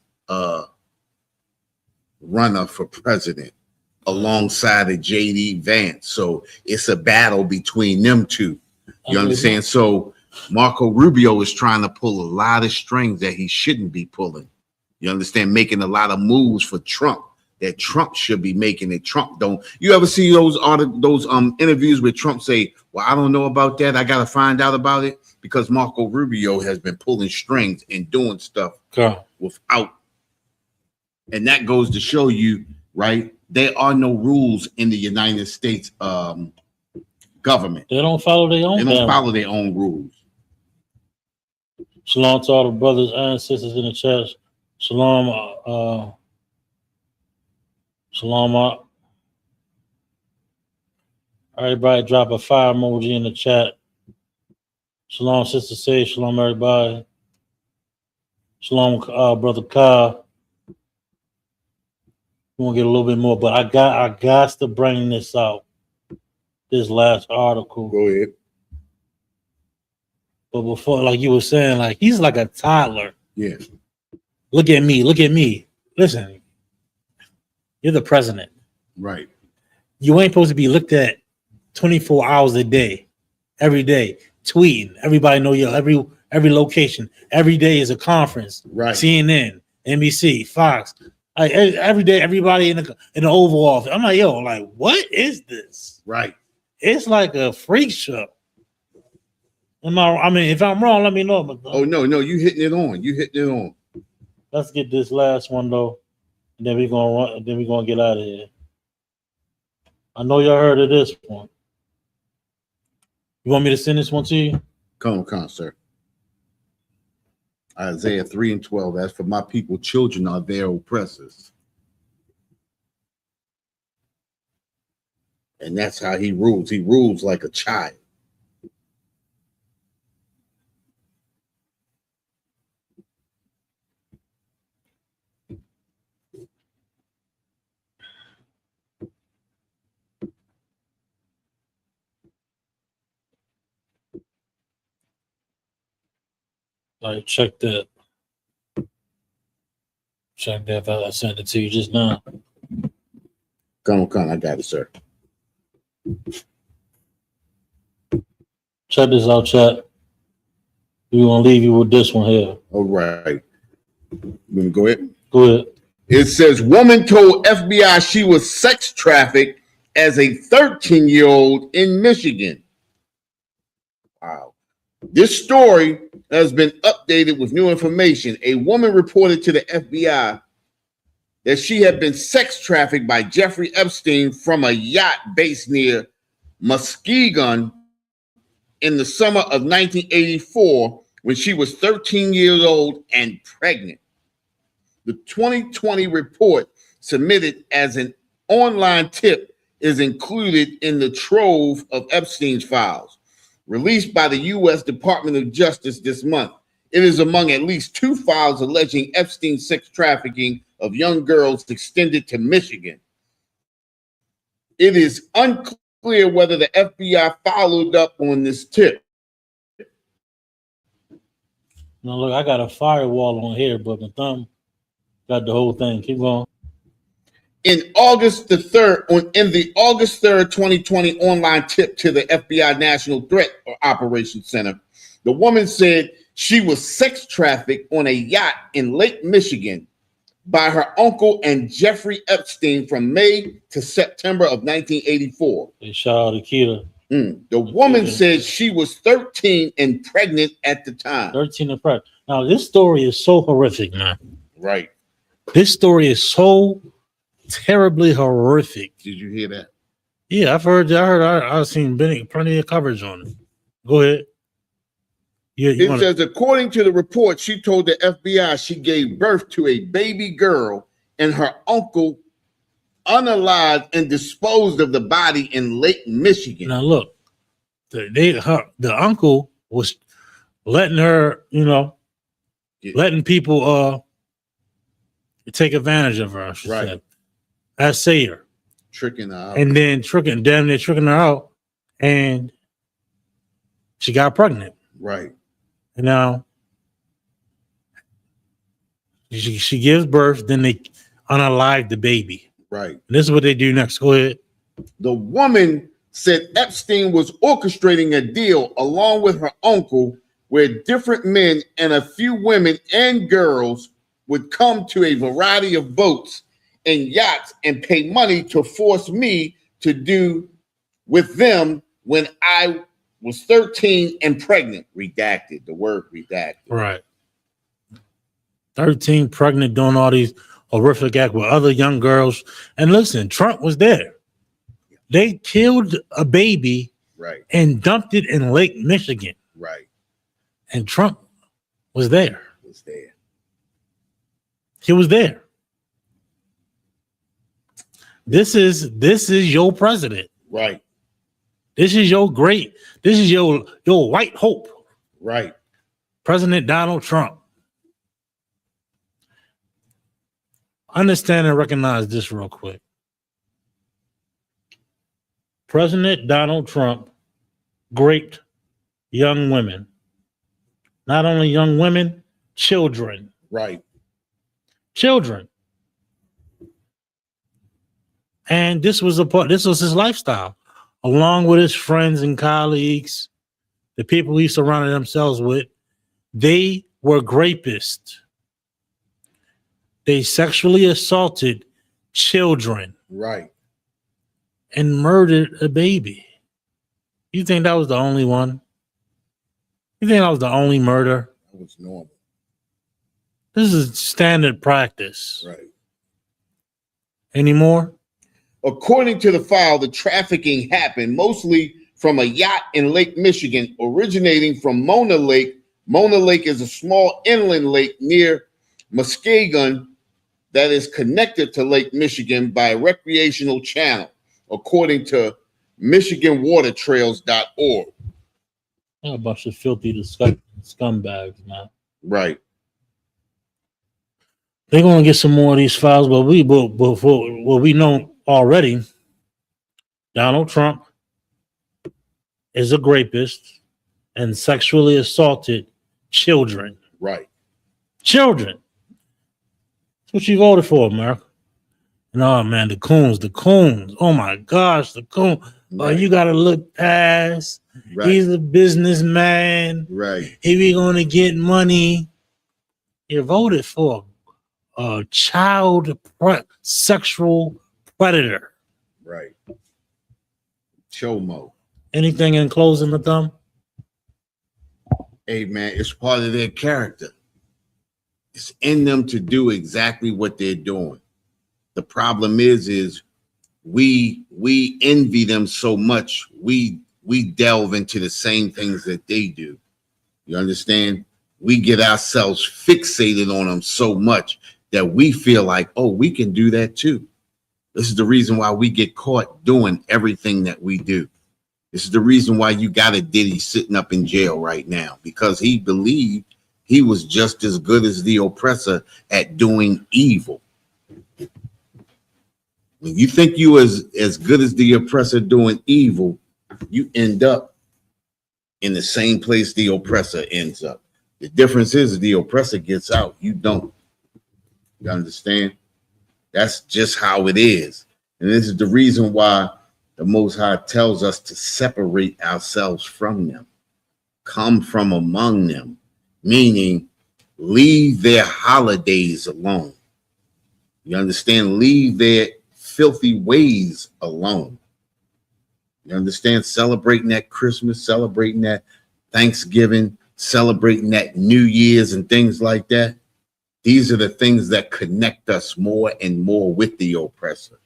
runner for president alongside of JD Vance. So it's a battle between them two. You understand? So Marco Rubio is trying to pull a lot of strings that he shouldn't be pulling. You understand? Making a lot of moves for Trump that Trump should be making it. Trump don't. You ever see those interviews where Trump say, well, I don't know about that. I got to find out about it, because Marco Rubio has been pulling strings and doing stuff without. And that goes to show you, right? There are no rules in the United States government. They don't follow their own. They don't follow their own rules. Shalom to all the brothers and sisters in the church. Shalom. Shalom. Everybody drop a fire emoji in the chat. Shalom, Sister Say. Shalom, everybody. Shalom, Brother Kyle. We want to get a little bit more, but I got to bring this out. This last article. Go ahead. But before, like you were saying, like he's like a toddler. Yeah. Look at me. Look at me. Listen, you're the president. Right. You ain't supposed to be looked at 24 hours a day, every day, tweeting. Everybody know your every location. Every day is a conference. Right. CNN, NBC, Fox. Like, every day, everybody in the Oval Office. I'm like, yo, like, what is this? Right. It's like a freak show. I mean, if I'm wrong, let me know. But oh no, you hitting it on. You hitting it on. Let's get this last one though, and then we're gonna run. Then we're gonna get out of here. I know y'all heard of this one. You want me to send this one to you? Come on, sir. Isaiah 3:12. As for my people, children are their oppressors. And that's how he rules. He rules like a child. All right, check that. Check that. I sent it to you just now. Come on, I got it, sir. Check this out, chat. We're gonna leave you with this one here. All right. You gonna go ahead? Go ahead. It says woman told FBI she was sex trafficked as a 13-year-old in Michigan. Wow. This story has been updated with new information. A woman reported to the FBI that she had been sex trafficked by Jeffrey Epstein from a yacht based near Muskegon in the summer of 1984 when she was 13 years old and pregnant. The 2020 report submitted as an online tip is included in the trove of Epstein's files, released by the U.S. Department of Justice this month. It is among at least 2 files alleging Epstein sex trafficking of young girls extended to Michigan. It is unclear whether the FBI followed up on this tip. Now look, I got a firewall on here, but my thumb got the whole thing. Keep going. In the August 3rd, 2020 online tip to the FBI National Threat Operations Center, the woman said she was sex trafficked on a yacht in Lake Michigan. by her uncle and Jeffrey Epstein from May to September of 1984. Hey, shout out to Keita. The woman said she was 13 and pregnant at the time. 13 and pregnant. Now, this story is so horrific, man. Right. This story is so terribly horrific. Did you hear that? Yeah, I've seen plenty of coverage on it. Go ahead. Yeah, It says, according to the report, she told the FBI she gave birth to a baby girl and her uncle unalived and disposed of the body in Lake Michigan. Now look, the uncle was letting her, letting people take advantage of her. I should say. That's Sayer. Tricking her out. And then damn near tricking her out, and she got pregnant. Right. And now she gives birth, then they unalive the baby. Right. And this is what they do next. Go ahead. The woman said Epstein was orchestrating a deal along with her uncle where different men and a few women and girls would come to a variety of boats and yachts and pay money to force me to do with them when I was 13 and pregnant. Redacted. The word redacted. Right. 13 pregnant, doing all these horrific acts with other young girls. And listen, Trump was there. They killed a baby, right, and dumped it in Lake Michigan. Right. And Trump was there. Was there. He was there. This is your president. Right. This is your white hope. Right. President Donald Trump. Understand and recognize this real quick. President Donald Trump raped young women. Not only young women, children. Right. Children. And this was his lifestyle, along with his friends and colleagues, the people he surrounded themselves with. They were rapists. They sexually assaulted children. Right. And murdered a baby. You think that was the only one? You think that was the only murder? That was normal. This is standard practice. Right. Any more? According to the file, the trafficking happened mostly from a yacht in Lake Michigan, originating from Mona Lake. Mona Lake is a small inland lake near Muskegon that is connected to Lake Michigan by a recreational channel, according to MichiganWaterTrails.org. A bunch of filthy scumbags, man. Right. They're gonna get some more of these files, but we know already. Donald Trump is a rapist and sexually assaulted children. Right. Children. That's what you voted for, America. No, man, the coons. Oh my gosh, the coon. Right. Oh, you gotta look past. Right. He's a businessman. Right. He be gonna get money. You voted for a child sexual predator. Right. Chomo. Anything in closing, the thumb? Hey man, it's part of their character. It's in them to do exactly what they're doing. The problem is we envy them so much. We delve into the same things that they do. You understand? We get ourselves fixated on them so much that we feel like, oh, we can do that too. This is the reason why we get caught doing everything that we do. This is the reason why you got a Diddy sitting up in jail right now, because he believed he was just as good as the oppressor at doing evil. When you think you as good as the oppressor doing evil, you end up in the same place the oppressor ends up. The difference is the oppressor gets out, you don't. You understand? That's just how it is. And this is the reason why the Most High tells us to separate ourselves from them, come from among them, meaning leave their holidays alone. You understand? Leave their filthy ways alone. You understand? Celebrating that Christmas, celebrating that Thanksgiving, celebrating that New Year's and things like that. These are the things that connect us more and more with the oppressor.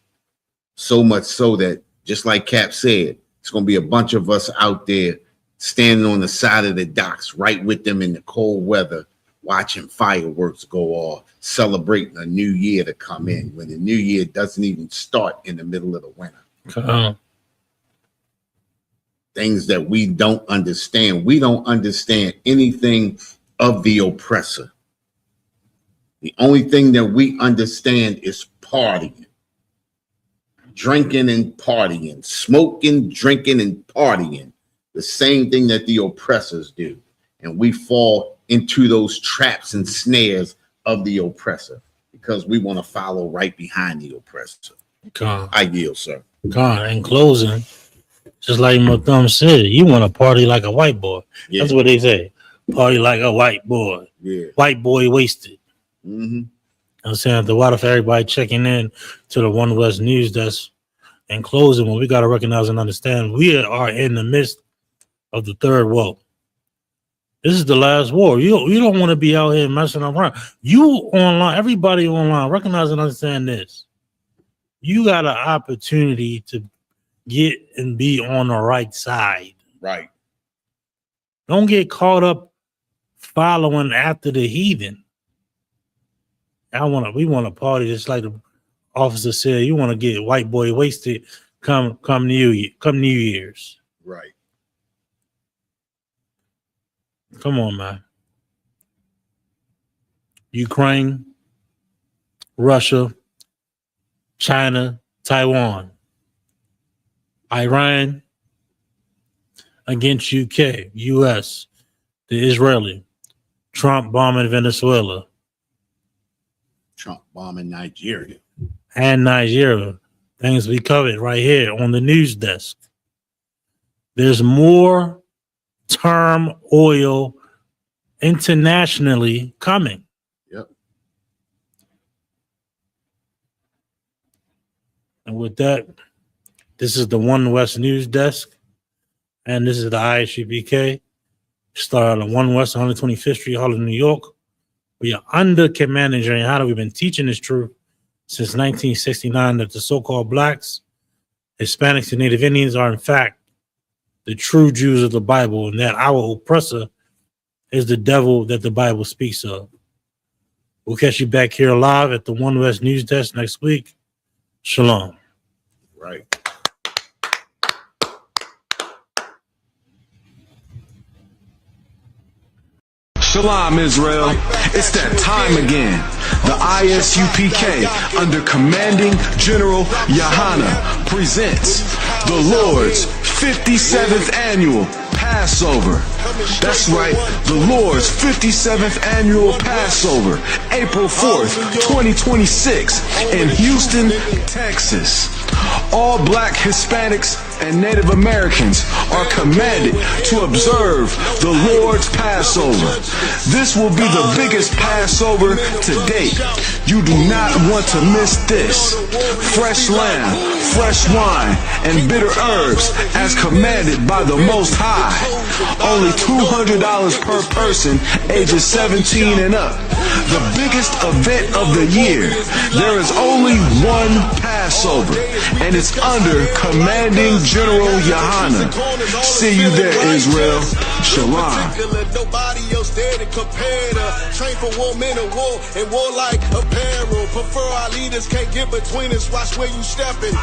So much so that, just like Cap said, it's going to be a bunch of us out there standing on the side of the docks right with them in the cold weather, watching fireworks go off, celebrating a new year to come in when the new year doesn't even start in the middle of the winter. Things that we don't understand. We don't understand anything of the oppressor. The only thing that we understand is partying, drinking and partying, smoking, drinking and partying. The same thing that the oppressors do. And we fall into those traps and snares of the oppressor because we want to follow right behind the oppressor. I yield, sir. In closing, just like my thumb said, you want to party like a white boy. Yeah. That's what they say. Party like a white boy. Yeah. White boy wasted. Mm-hmm. I'm saying the water for everybody checking in to the One West News Desk. In closing, what we got to recognize and understand, we are in the midst of the third world. This is the last war. You don't want to be out here messing around. You online, everybody online, recognize and understand this. You got an opportunity to get and be on the right side. Right. Don't get caught up following after the heathen. We want to party just like the officer said. You want to get white boy wasted come New Year's. Right. Come on, man. Ukraine, Russia, China, Taiwan, Iran against UK, US, the Israeli, Trump bombing Venezuela, Trump bombing Nigeria. and Nigeria. Things we covered right here on the news desk. There's more turmoil internationally coming. Yep. And with that, this is the One West News Desk, and this is the ISUPK. Started on One West 125th Street, Harlem, New York. We are under Command and General Hunter. We've been teaching this truth since 1969 that the so-called blacks, Hispanics, and Native Indians are in fact the true Jews of the Bible, and that our oppressor is the devil that the Bible speaks of. We'll catch you back here live at the One West News Desk next week. Shalom. Right. Shalom, Israel. It's that time again. The ISUPK, under Commanding General Yahana, presents the Lord's 57th Annual Passover. That's right, the Lord's 57th Annual Passover, April 4th, 2026, in Houston, Texas. All black, Hispanics, and Native Americans are commanded to observe the Lord's Passover. This will be the biggest Passover to date. You do not want to miss this. Fresh lamb, fresh wine, and bitter herbs as commanded by the Most High. Only $200 per person, ages 17 and up. The biggest event of the year. There is only one Passover, and it's under Commanding General Yahana. See you there, Israel. Shalom. Nobody else there to compare to. Train for war, men of war, and war like apparel. Prefer our leaders, can't get between us. Watch where you stepping.